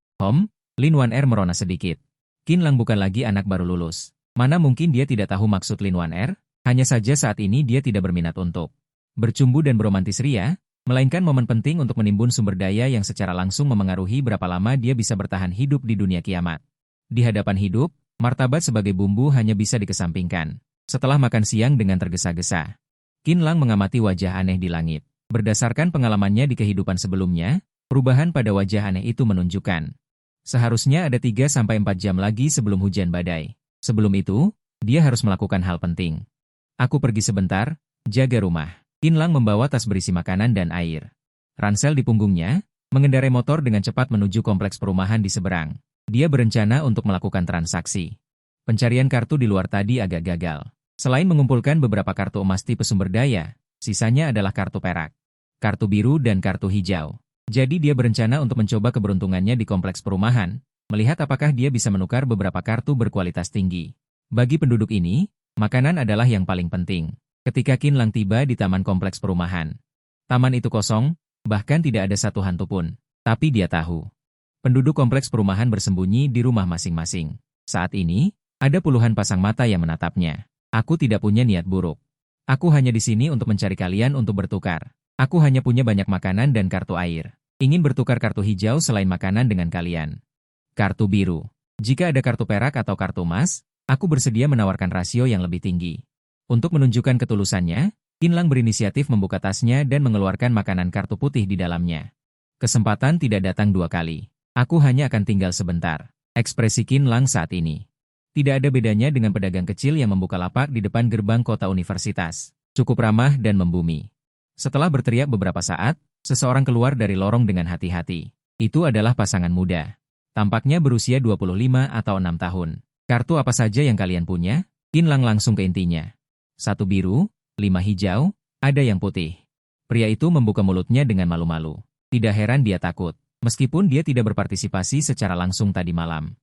Lin Wan'er merona sedikit. Qin Lang bukan lagi anak baru lulus. Mana mungkin dia tidak tahu maksud Lin Wan'er? Hanya saja saat ini dia tidak berminat untuk bercumbu dan beromantis ria, melainkan momen penting untuk menimbun sumber daya yang secara langsung memengaruhi berapa lama dia bisa bertahan hidup di dunia kiamat. Di hadapan hidup, martabat sebagai bumbu hanya bisa dikesampingkan. Setelah makan siang dengan tergesa-gesa, Qin Lang mengamati wajah aneh di langit. Berdasarkan pengalamannya di kehidupan sebelumnya, perubahan pada wajah aneh itu menunjukkan seharusnya ada 3-4 jam lagi sebelum hujan badai. Sebelum itu, dia harus melakukan hal penting. Aku pergi sebentar, jaga rumah. Qin Lang membawa tas berisi makanan dan air. Ransel di punggungnya, mengendarai motor dengan cepat menuju kompleks perumahan di seberang. Dia berencana untuk melakukan transaksi. Pencarian kartu di luar tadi agak gagal. Selain mengumpulkan beberapa kartu emas tipe sumber daya, sisanya adalah kartu perak, kartu biru dan kartu hijau. Jadi dia berencana untuk mencoba keberuntungannya di kompleks perumahan, melihat apakah dia bisa menukar beberapa kartu berkualitas tinggi. Bagi penduduk ini, makanan adalah yang paling penting. Ketika Qin Lang tiba di taman kompleks perumahan, taman itu kosong, bahkan tidak ada satu hantu pun. Tapi dia tahu, penduduk kompleks perumahan bersembunyi di rumah masing-masing. Saat ini, ada puluhan pasang mata yang menatapnya. Aku tidak punya niat buruk. Aku hanya di sini untuk mencari kalian untuk bertukar. Aku hanya punya banyak makanan dan kartu air. Ingin bertukar kartu hijau selain makanan dengan kalian. Kartu biru. Jika ada kartu perak atau kartu emas, aku bersedia menawarkan rasio yang lebih tinggi. Untuk menunjukkan ketulusannya, Qin Lang berinisiatif membuka tasnya dan mengeluarkan makanan kartu putih di dalamnya. Kesempatan tidak datang 2 kali. Aku hanya akan tinggal sebentar. Ekspresi Qin Lang saat ini tidak ada bedanya dengan pedagang kecil yang membuka lapak di depan gerbang kota universitas. Cukup ramah dan membumi. Setelah berteriak beberapa saat, seseorang keluar dari lorong dengan hati-hati. Itu adalah pasangan muda. Tampaknya berusia 25 atau 6 tahun. Kartu apa saja yang kalian punya? Qin Lang langsung ke intinya. 1 biru, 5 hijau, ada yang putih. Pria itu membuka mulutnya dengan malu-malu. Tidak heran dia takut, meskipun dia tidak berpartisipasi secara langsung tadi malam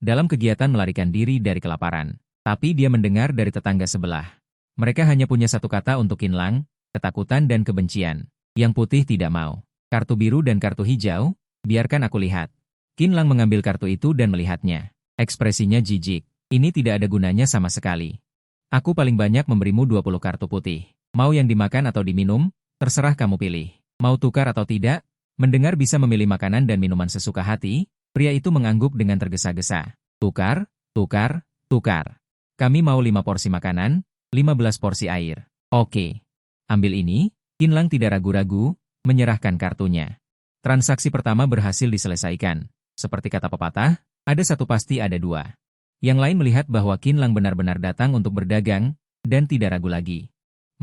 dalam kegiatan melarikan diri dari kelaparan. Tapi dia mendengar dari tetangga sebelah. Mereka hanya punya satu kata untuk Qin Lang, ketakutan dan kebencian. Yang putih tidak mau. Kartu biru dan kartu hijau, biarkan aku lihat. Qin Lang mengambil kartu itu dan melihatnya. Ekspresinya jijik. Ini tidak ada gunanya sama sekali. Aku paling banyak memberimu 20 kartu putih. Mau yang dimakan atau diminum, terserah kamu pilih. Mau tukar atau tidak? Mendengar bisa memilih makanan dan minuman sesuka hati, pria itu mengangguk dengan tergesa-gesa. Tukar, tukar, tukar. Kami mau 5 porsi makanan, 15 porsi air. Oke. Ambil ini. Qin Lang tidak ragu-ragu, menyerahkan kartunya. Transaksi pertama berhasil diselesaikan. Seperti kata pepatah, ada satu pasti ada 2. Yang lain melihat bahwa Qin Lang benar-benar datang untuk berdagang, dan tidak ragu lagi.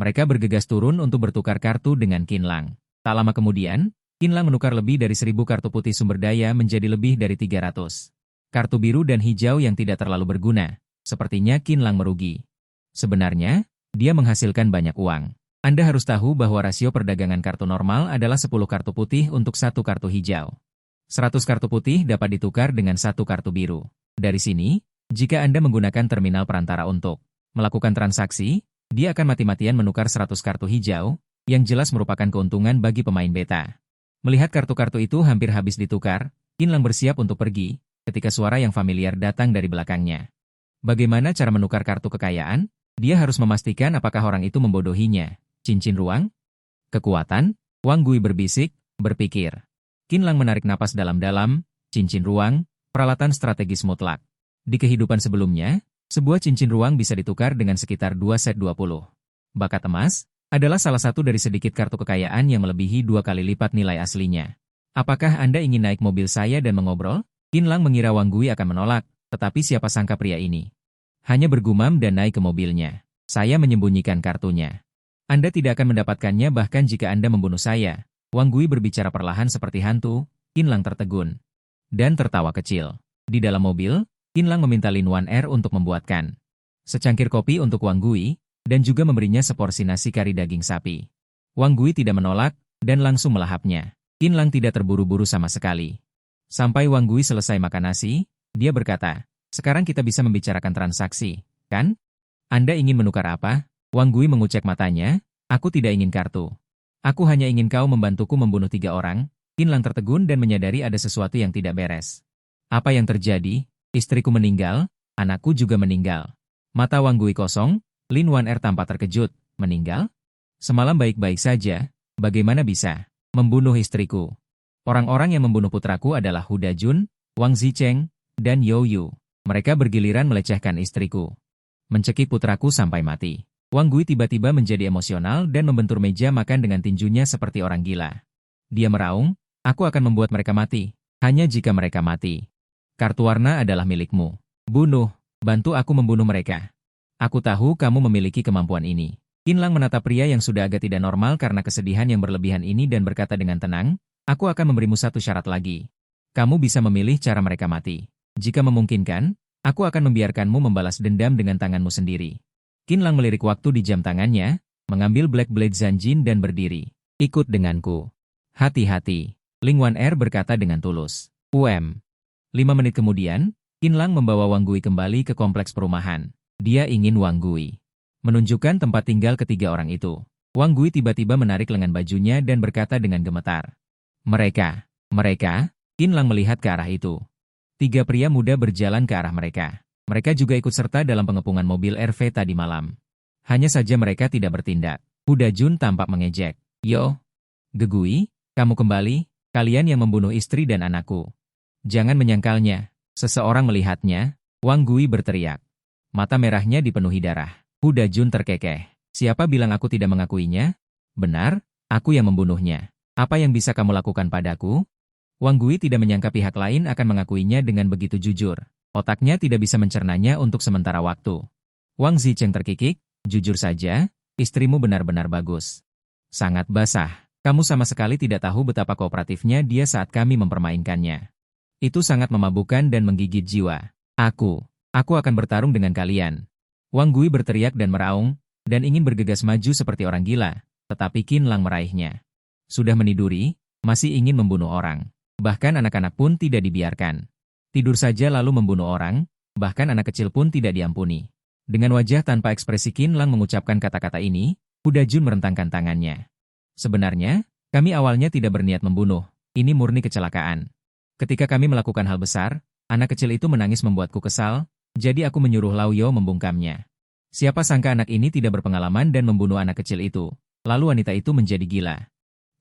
Mereka bergegas turun untuk bertukar kartu dengan Qin Lang. Tak lama kemudian, Qin Lang menukar lebih dari 1000 kartu putih sumber daya menjadi lebih dari 300. Kartu biru dan hijau yang tidak terlalu berguna. Sepertinya Qin Lang merugi. Sebenarnya, dia menghasilkan banyak uang. Anda harus tahu bahwa rasio perdagangan kartu normal adalah 10 kartu putih untuk 1 kartu hijau. 100 kartu putih dapat ditukar dengan 1 kartu biru. Dari sini, jika Anda menggunakan terminal perantara untuk melakukan transaksi, dia akan mati-matian menukar 100 kartu hijau, yang jelas merupakan keuntungan bagi pemain beta. Melihat kartu-kartu itu hampir habis ditukar, Qin Lang bersiap untuk pergi, ketika suara yang familiar datang dari belakangnya. Bagaimana cara menukar kartu kekayaan? Dia harus memastikan apakah orang itu membodohinya. Cincin ruang? Kekuatan? Wang Gui berbisik, berpikir. Qin Lang menarik napas dalam-dalam, cincin ruang, peralatan strategis mutlak. Di kehidupan sebelumnya, sebuah cincin ruang bisa ditukar dengan sekitar 2 set 20. Bakat emas adalah salah satu dari sedikit kartu kekayaan yang melebihi 2 kali lipat nilai aslinya. Apakah Anda ingin naik mobil saya dan mengobrol? Qin Lang mengira Wang Gui akan menolak, Tetapi siapa sangka pria ini hanya bergumam dan naik ke mobilnya. Saya menyembunyikan kartunya. Anda tidak akan mendapatkannya bahkan jika Anda membunuh saya. Wang Gui berbicara perlahan seperti hantu. Qinlang tertegun dan tertawa kecil. Di dalam mobil, Qinlang meminta Lin Wan Er untuk membuatkan secangkir kopi untuk Wang Gui, dan juga memberinya seporsi nasi kari daging sapi. Wang Gui tidak menolak, dan langsung melahapnya. Qinlang tidak terburu-buru sama sekali. Sampai Wang Gui selesai makan nasi, dia berkata, "Sekarang kita bisa membicarakan transaksi, kan? Anda ingin menukar apa?" Wang Gui mengucek matanya, "Aku tidak ingin kartu. Aku hanya ingin kau membantuku membunuh 3 orang." Qinlang tertegun dan menyadari ada sesuatu yang tidak beres. Apa yang terjadi? Istriku meninggal, anakku juga meninggal. Mata Wang Gui kosong, Lin Wan Er tampak terkejut. Meninggal? Semalam baik-baik saja, bagaimana bisa membunuh istriku? Orang-orang yang membunuh putraku adalah Hu Dajun, Wang Zicheng, dan You Yu. Mereka bergiliran melecehkan istriku, mencekik putraku sampai mati. Wang Gui tiba-tiba menjadi emosional dan membentur meja makan dengan tinjunya seperti orang gila. Dia meraung, "Aku akan membuat mereka mati, hanya jika mereka mati. Kartu warna adalah milikmu. Bunuh, bantu aku membunuh mereka. Aku tahu kamu memiliki kemampuan ini." Qinlang menatap pria yang sudah agak tidak normal karena kesedihan yang berlebihan ini dan berkata dengan tenang, "Aku akan memberimu satu syarat lagi. Kamu bisa memilih cara mereka mati. Jika memungkinkan, aku akan membiarkanmu membalas dendam dengan tanganmu sendiri." Qinlang melirik waktu di jam tangannya, mengambil Black Blade Zanjin dan berdiri. "Ikut denganku." "Hati-hati," Lin Wan Er berkata dengan tulus. 5 menit kemudian, Qinlang membawa Wang Gui kembali ke kompleks perumahan. Dia ingin Wang Gui menunjukkan tempat tinggal ketiga orang itu. Wang Gui tiba-tiba menarik lengan bajunya dan berkata dengan gemetar, Mereka, Qinlang melihat ke arah itu. 3 pria muda berjalan ke arah mereka. Mereka juga ikut serta dalam pengepungan mobil RV tadi malam. Hanya saja mereka tidak bertindak. Hu Dajun tampak mengejek. "Yo, Gegui, kamu kembali? Kalian yang membunuh istri dan anakku." "Jangan menyangkalnya." Seseorang melihatnya, Wang Gui berteriak. Mata merahnya dipenuhi darah. Hu Dajun terkekeh. "Siapa bilang aku tidak mengakuinya?" "Benar, aku yang membunuhnya. Apa yang bisa kamu lakukan padaku?" Wang Gui tidak menyangka pihak lain akan mengakuinya dengan begitu jujur. Otaknya tidak bisa mencernanya untuk sementara waktu. Wang Zicheng terkikik, "Jujur saja, istrimu benar-benar bagus. Sangat basah. Kamu sama sekali tidak tahu betapa kooperatifnya dia saat kami mempermainkannya. Itu sangat memabukkan dan menggigit jiwa. Aku akan bertarung dengan kalian." Wang Gui berteriak dan meraung, dan ingin bergegas maju seperti orang gila, tetapi Qinlang meraihnya. Sudah meniduri, masih ingin membunuh orang. Bahkan anak-anak pun tidak dibiarkan. Tidur saja lalu membunuh orang, bahkan anak kecil pun tidak diampuni. Dengan wajah tanpa ekspresi Qinlang mengucapkan kata-kata ini, Hu Dajun merentangkan tangannya. "Sebenarnya, kami awalnya tidak berniat membunuh, ini murni kecelakaan. Ketika kami melakukan hal besar, anak kecil itu menangis membuatku kesal, jadi aku menyuruh Lao Yo membungkamnya. Siapa sangka anak ini tidak berpengalaman dan membunuh anak kecil itu, lalu wanita itu menjadi gila.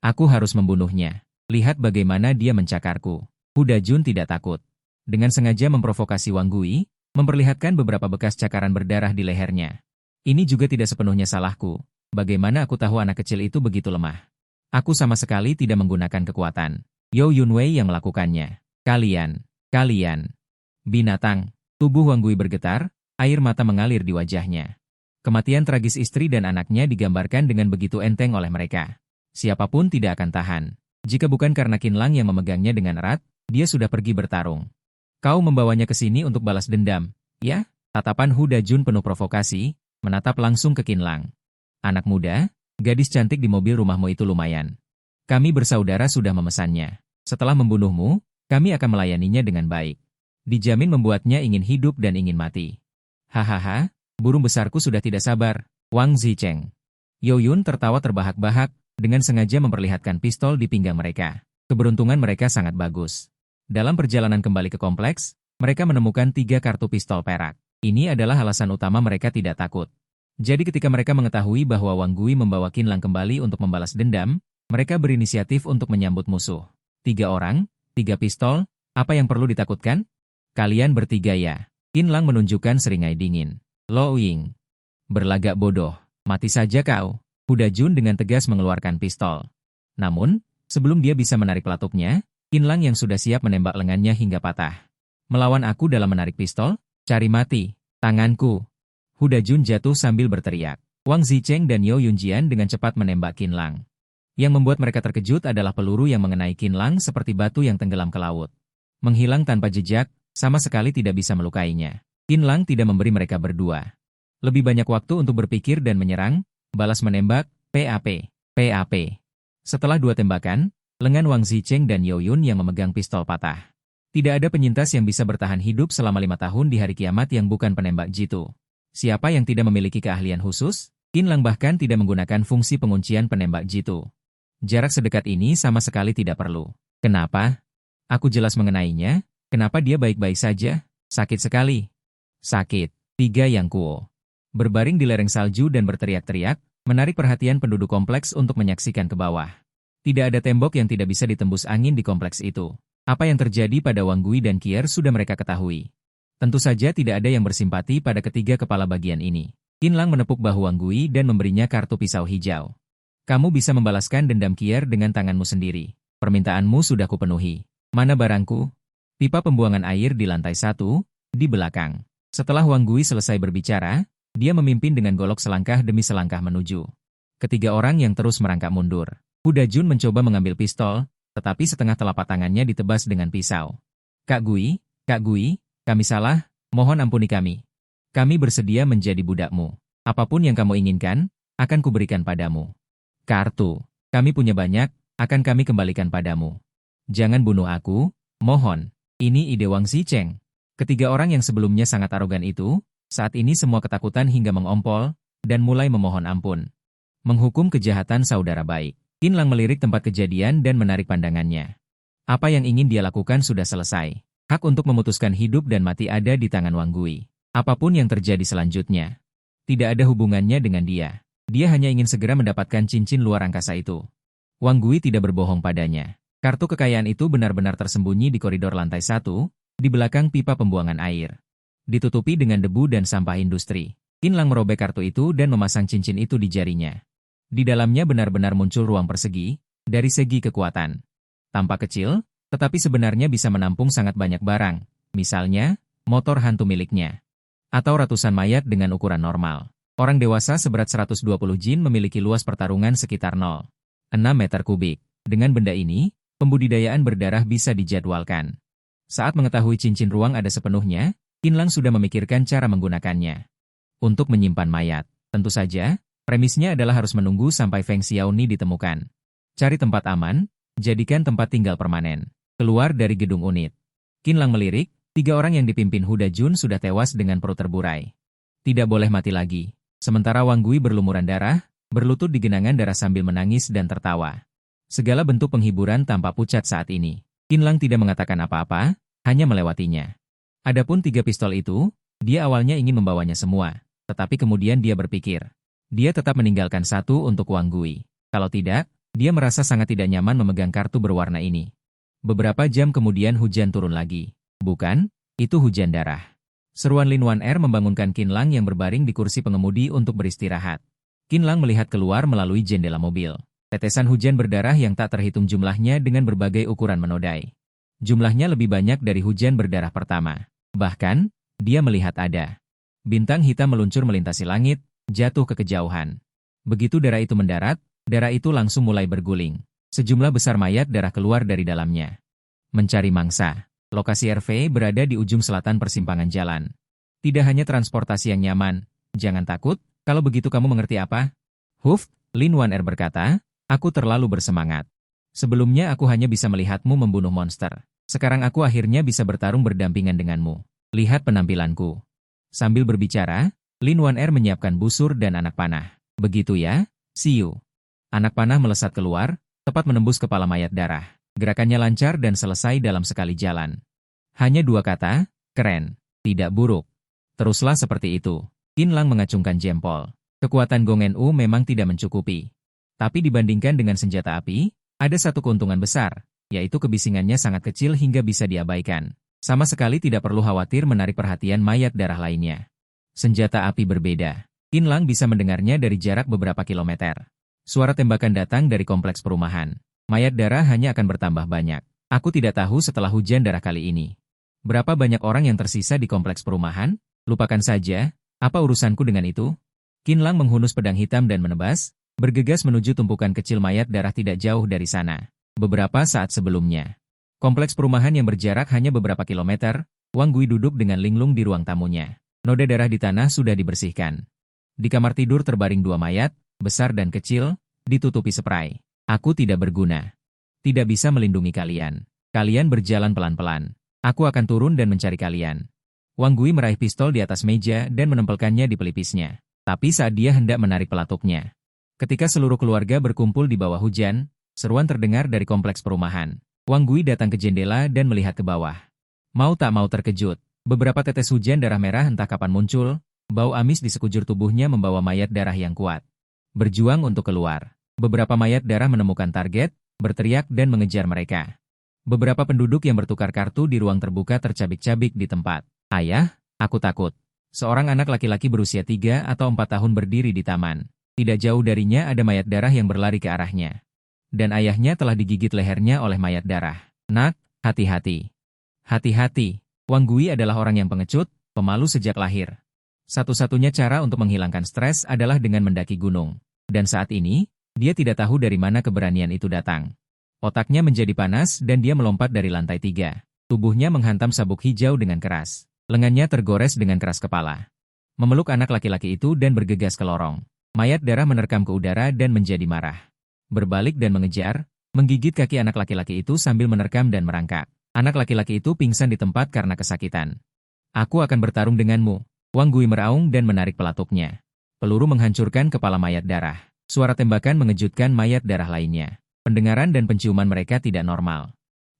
Aku harus membunuhnya. Lihat bagaimana dia mencakarku." Hu Dajun tidak takut. Dengan sengaja memprovokasi Wang Gui, memperlihatkan beberapa bekas cakaran berdarah di lehernya. "Ini juga tidak sepenuhnya salahku. Bagaimana aku tahu anak kecil itu begitu lemah? Aku sama sekali tidak menggunakan kekuatan. Yo Yunwei yang melakukannya. Kalian. Binatang." Tubuh Wang Gui bergetar, air mata mengalir di wajahnya. Kematian tragis istri dan anaknya digambarkan dengan begitu enteng oleh mereka. Siapapun tidak akan tahan. Jika bukan karena Qinlang yang memegangnya dengan erat, dia sudah pergi bertarung. "Kau membawanya ke sini untuk balas dendam, ya?" Tatapan Hu Dajun penuh provokasi, menatap langsung ke Qinlang. "Anak muda, gadis cantik di mobil rumahmu itu lumayan. Kami bersaudara sudah memesannya. Setelah membunuhmu, kami akan melayaninya dengan baik. Dijamin membuatnya ingin hidup dan ingin mati." "Hahaha, burung besarku sudah tidak sabar." Wang Zicheng. Yo Yun tertawa terbahak-bahak, dengan sengaja memperlihatkan pistol di pinggang mereka. Keberuntungan mereka sangat bagus. Dalam perjalanan kembali ke kompleks, mereka menemukan 3 kartu pistol perak. Ini adalah alasan utama mereka tidak takut. Jadi ketika mereka mengetahui bahwa Wang Gui membawa Qinlang kembali untuk membalas dendam, mereka berinisiatif untuk menyambut musuh. 3 orang, 3 pistol, apa yang perlu ditakutkan? Kalian bertiga ya. Qinlang menunjukkan seringai dingin. Lo Ying. Berlagak bodoh. Mati saja kau. Hu Dajun dengan tegas mengeluarkan pistol. Namun, sebelum dia bisa menarik pelatupnya, Qinlang yang sudah siap menembak lengannya hingga patah. Melawan aku dalam menarik pistol? Cari mati. Tanganku. Hu Dajun jatuh sambil berteriak. Wang Zicheng dan Yao Yunjian dengan cepat menembak Qin Lang. Yang membuat mereka terkejut adalah peluru yang mengenai Qin Lang seperti batu yang tenggelam ke laut. Menghilang tanpa jejak, sama sekali tidak bisa melukainya. Qin Lang tidak memberi mereka berdua lebih banyak waktu untuk berpikir dan menyerang, balas menembak, PAP, PAP. Setelah 2 tembakan, lengan Wang Zicheng dan Yao Yun yang memegang pistol patah. Tidak ada penyintas yang bisa bertahan hidup selama 5 tahun di hari kiamat yang bukan penembak jitu. Siapa yang tidak memiliki keahlian khusus? Qin Lang bahkan tidak menggunakan fungsi penguncian penembak jitu. Jarak sedekat ini sama sekali tidak perlu. Kenapa? Aku jelas mengenainya. Kenapa dia baik-baik saja? Sakit sekali. Sakit. 3 Yang Kuo berbaring di lereng salju dan berteriak-teriak, menarik perhatian penduduk kompleks untuk menyaksikan ke bawah. Tidak ada tembok yang tidak bisa ditembus angin di kompleks itu. Apa yang terjadi pada Wang Gui dan Kier sudah mereka ketahui. Tentu saja tidak ada yang bersimpati pada ketiga kepala bagian ini. Qin Lang menepuk bahu Wang Gui dan memberinya kartu pisau hijau. Kamu bisa membalaskan dendam Kier dengan tanganmu sendiri. Permintaanmu sudah kupenuhi. Mana barangku? Pipa pembuangan air di lantai 1, di belakang. Setelah Wang Gui selesai berbicara, dia memimpin dengan golok selangkah demi selangkah menuju ketiga orang yang terus merangkak mundur. Hu Dajun mencoba mengambil pistol, tetapi setengah telapak tangannya ditebas dengan pisau. Kak Gui, kami salah, mohon ampuni kami. Kami bersedia menjadi budakmu. Apapun yang kamu inginkan, akan kuberikan padamu. Kartu, kami punya banyak, akan kami kembalikan padamu. Jangan bunuh aku, mohon. Ini ide Wang Zicheng. Ketiga orang yang sebelumnya sangat arogan itu, saat ini semua ketakutan hingga mengompol, dan mulai memohon ampun. Menghukum kejahatan saudara baik. Qin Lang melirik tempat kejadian dan menarik pandangannya. Apa yang ingin dia lakukan sudah selesai. Hak untuk memutuskan hidup dan mati ada di tangan Wang Gui. Apapun yang terjadi selanjutnya, tidak ada hubungannya dengan dia. Dia hanya ingin segera mendapatkan cincin luar angkasa itu. Wang Gui tidak berbohong padanya. Kartu kekayaan itu benar-benar tersembunyi di koridor lantai 1, di belakang pipa pembuangan air. Ditutupi dengan debu dan sampah industri. Qin Lang merobek kartu itu dan memasang cincin itu di jarinya. Di dalamnya benar-benar muncul ruang persegi, dari segi kekuatan. Tampak kecil, tetapi sebenarnya bisa menampung sangat banyak barang, misalnya, motor hantu miliknya. Atau ratusan mayat dengan ukuran normal. Orang dewasa seberat 120 jin memiliki luas pertarungan sekitar 0,6 meter kubik. Dengan benda ini, pembudidayaan berdarah bisa dijadwalkan. Saat mengetahui cincin ruang ada sepenuhnya, Qin Lang sudah memikirkan cara menggunakannya. Untuk menyimpan mayat, tentu saja, premisnya adalah harus menunggu sampai Feng Xiaoni ditemukan. Cari tempat aman, jadikan tempat tinggal permanen. Keluar dari gedung unit. Qin Lang melirik, 3 orang yang dipimpin Hu Dajun sudah tewas dengan perut terburai. Tidak boleh mati lagi. Sementara Wang Gui berlumuran darah, berlutut di genangan darah sambil menangis dan tertawa. Segala bentuk penghiburan tampak pucat saat ini. Qin Lang tidak mengatakan apa-apa, hanya melewatinya. Adapun 3 pistol itu, dia awalnya ingin membawanya semua, tetapi kemudian dia berpikir. Dia tetap meninggalkan 1 untuk Wang Gui. Kalau tidak, dia merasa sangat tidak nyaman memegang kartu berwarna ini. Beberapa jam kemudian hujan turun lagi. Bukan, itu hujan darah. Seruan Lin Wan Er membangunkan Qin Lang yang berbaring di kursi pengemudi untuk beristirahat. Qin Lang melihat keluar melalui jendela mobil. Tetesan hujan berdarah yang tak terhitung jumlahnya dengan berbagai ukuran menodai. Jumlahnya lebih banyak dari hujan berdarah pertama. Bahkan, dia melihat ada bintang hitam meluncur melintasi langit, jatuh ke kejauhan. Begitu darah itu mendarat, darah itu langsung mulai berguling. Sejumlah besar mayat darah keluar dari dalamnya. Mencari mangsa. Lokasi RV berada di ujung selatan persimpangan jalan. Tidak hanya transportasi yang nyaman. Jangan takut, kalau begitu kamu mengerti apa? Huf, Lin Wan Er berkata, aku terlalu bersemangat. Sebelumnya aku hanya bisa melihatmu membunuh monster. Sekarang aku akhirnya bisa bertarung berdampingan denganmu. Lihat penampilanku. Sambil berbicara, Lin Wan Er menyiapkan busur dan anak panah. Begitu ya, Siu. Anak panah melesat keluar, tepat menembus kepala mayat darah. Gerakannya lancar dan selesai dalam sekali jalan. Hanya 2 kata, keren, tidak buruk. Teruslah seperti itu. Qin Lang mengacungkan jempol. Kekuatan Gong Nu memang tidak mencukupi. Tapi dibandingkan dengan senjata api, ada satu keuntungan besar, yaitu kebisingannya sangat kecil hingga bisa diabaikan. Sama sekali tidak perlu khawatir menarik perhatian mayat darah lainnya. Senjata api berbeda. Qin Lang bisa mendengarnya dari jarak beberapa kilometer. Suara tembakan datang dari kompleks perumahan. Mayat darah hanya akan bertambah banyak. Aku tidak tahu setelah hujan darah kali ini. Berapa banyak orang yang tersisa di kompleks perumahan? Lupakan saja, apa urusanku dengan itu? Qin Lang menghunus pedang hitam dan menebas, bergegas menuju tumpukan kecil mayat darah tidak jauh dari sana. Beberapa saat sebelumnya, kompleks perumahan yang berjarak hanya beberapa kilometer, Wang Gui duduk dengan linglung di ruang tamunya. Noda darah di tanah sudah dibersihkan. Di kamar tidur terbaring dua mayat, besar dan kecil, ditutupi spray. Aku tidak berguna. Tidak bisa melindungi kalian. Kalian berjalan pelan-pelan. Aku akan turun dan mencari kalian. Wang Gui meraih pistol di atas meja dan menempelkannya di pelipisnya. Tapi saat dia hendak menarik pelatuknya, ketika seluruh keluarga berkumpul di bawah hujan, seruan terdengar dari kompleks perumahan. Wang Gui datang ke jendela dan melihat ke bawah. Mau tak mau terkejut. Beberapa tetes hujan darah merah entah kapan muncul, bau amis di sekujur tubuhnya membawa mayat darah yang kuat. Berjuang untuk keluar. Beberapa mayat darah menemukan target, berteriak dan mengejar mereka. Beberapa penduduk yang bertukar kartu di ruang terbuka tercabik-cabik di tempat. Ayah, aku takut. Seorang anak laki-laki berusia 3 atau 4 tahun berdiri di taman. Tidak jauh darinya ada mayat darah yang berlari ke arahnya. Dan ayahnya telah digigit lehernya oleh mayat darah. Nak, hati-hati. Hati-hati. Wang Gui adalah orang yang pengecut, pemalu sejak lahir. Satu-satunya cara untuk menghilangkan stres adalah dengan mendaki gunung. Dan saat ini, dia tidak tahu dari mana keberanian itu datang. Otaknya menjadi panas dan dia melompat dari lantai 3. Tubuhnya menghantam sabuk hijau dengan keras. Lengannya tergores dengan keras kepala. Memeluk anak laki-laki itu dan bergegas ke lorong. Mayat darah menerkam ke udara dan menjadi marah. Berbalik dan mengejar, menggigit kaki anak laki-laki itu sambil menerkam dan merangkak. Anak laki-laki itu pingsan di tempat karena kesakitan. Aku akan bertarung denganmu. Wang Gui meraung dan menarik pelatuknya. Peluru menghancurkan kepala mayat darah. Suara tembakan mengejutkan mayat darah lainnya. Pendengaran dan penciuman mereka tidak normal.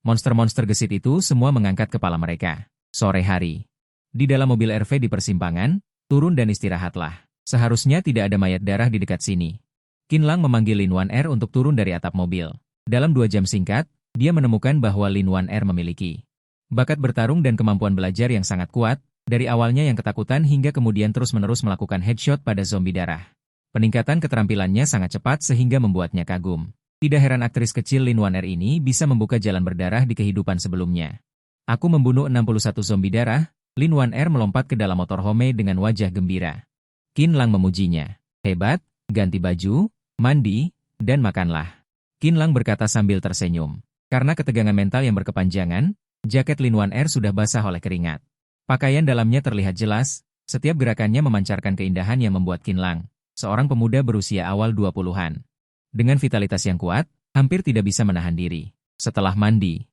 Monster-monster gesit itu semua mengangkat kepala mereka. Sore hari. Di dalam mobil RV di persimpangan, turun dan istirahatlah. Seharusnya tidak ada mayat darah di dekat sini. Qin Lang memanggil Lin Wan Er untuk turun dari atap mobil. Dalam 2 jam singkat, dia menemukan bahwa Lin Wan Er memiliki bakat bertarung dan kemampuan belajar yang sangat kuat, dari awalnya yang ketakutan hingga kemudian terus-menerus melakukan headshot pada zombie darah. Peningkatan keterampilannya sangat cepat sehingga membuatnya kagum. Tidak heran aktris kecil Lin Wan Er ini bisa membuka jalan berdarah di kehidupan sebelumnya. Aku membunuh 61 zombie darah. Lin Wan Er melompat ke dalam motorhome dengan wajah gembira. Qin Lang memujinya. Hebat, ganti baju, mandi, dan makanlah. Qin Lang berkata sambil tersenyum. Karena ketegangan mental yang berkepanjangan, jaket Lin Wan Er sudah basah oleh keringat. Pakaian dalamnya terlihat jelas, setiap gerakannya memancarkan keindahan yang membuat Qin Lang, seorang pemuda berusia awal 20-an. Dengan vitalitas yang kuat, hampir tidak bisa menahan diri. Setelah mandi,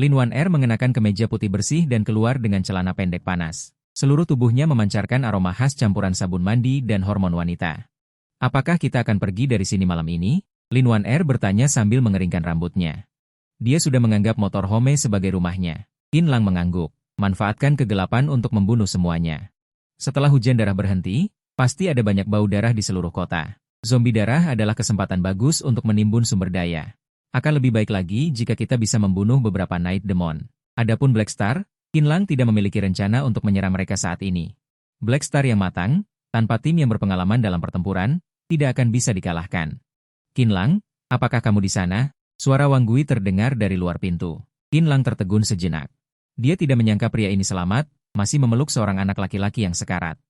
Lin Wan Er mengenakan kemeja putih bersih dan keluar dengan celana pendek panas. Seluruh tubuhnya memancarkan aroma khas campuran sabun mandi dan hormon wanita. Apakah kita akan pergi dari sini malam ini? Lin Wan Er bertanya sambil mengeringkan rambutnya. Dia sudah menganggap motorhome sebagai rumahnya. Qin Lang mengangguk, manfaatkan kegelapan untuk membunuh semuanya. Setelah hujan darah berhenti, pasti ada banyak bau darah di seluruh kota. Zombie darah adalah kesempatan bagus untuk menimbun sumber daya. Akan lebih baik lagi jika kita bisa membunuh beberapa Night Demon. Adapun Black Star, Qin Lang tidak memiliki rencana untuk menyerang mereka saat ini. Black Star yang matang, tanpa tim yang berpengalaman dalam pertempuran, tidak akan bisa dikalahkan. Qin Lang, apakah kamu di sana? Suara Wang Gui terdengar dari luar pintu. Qin Lang tertegun sejenak. Dia tidak menyangka pria ini selamat, masih memeluk seorang anak laki-laki yang sekarat.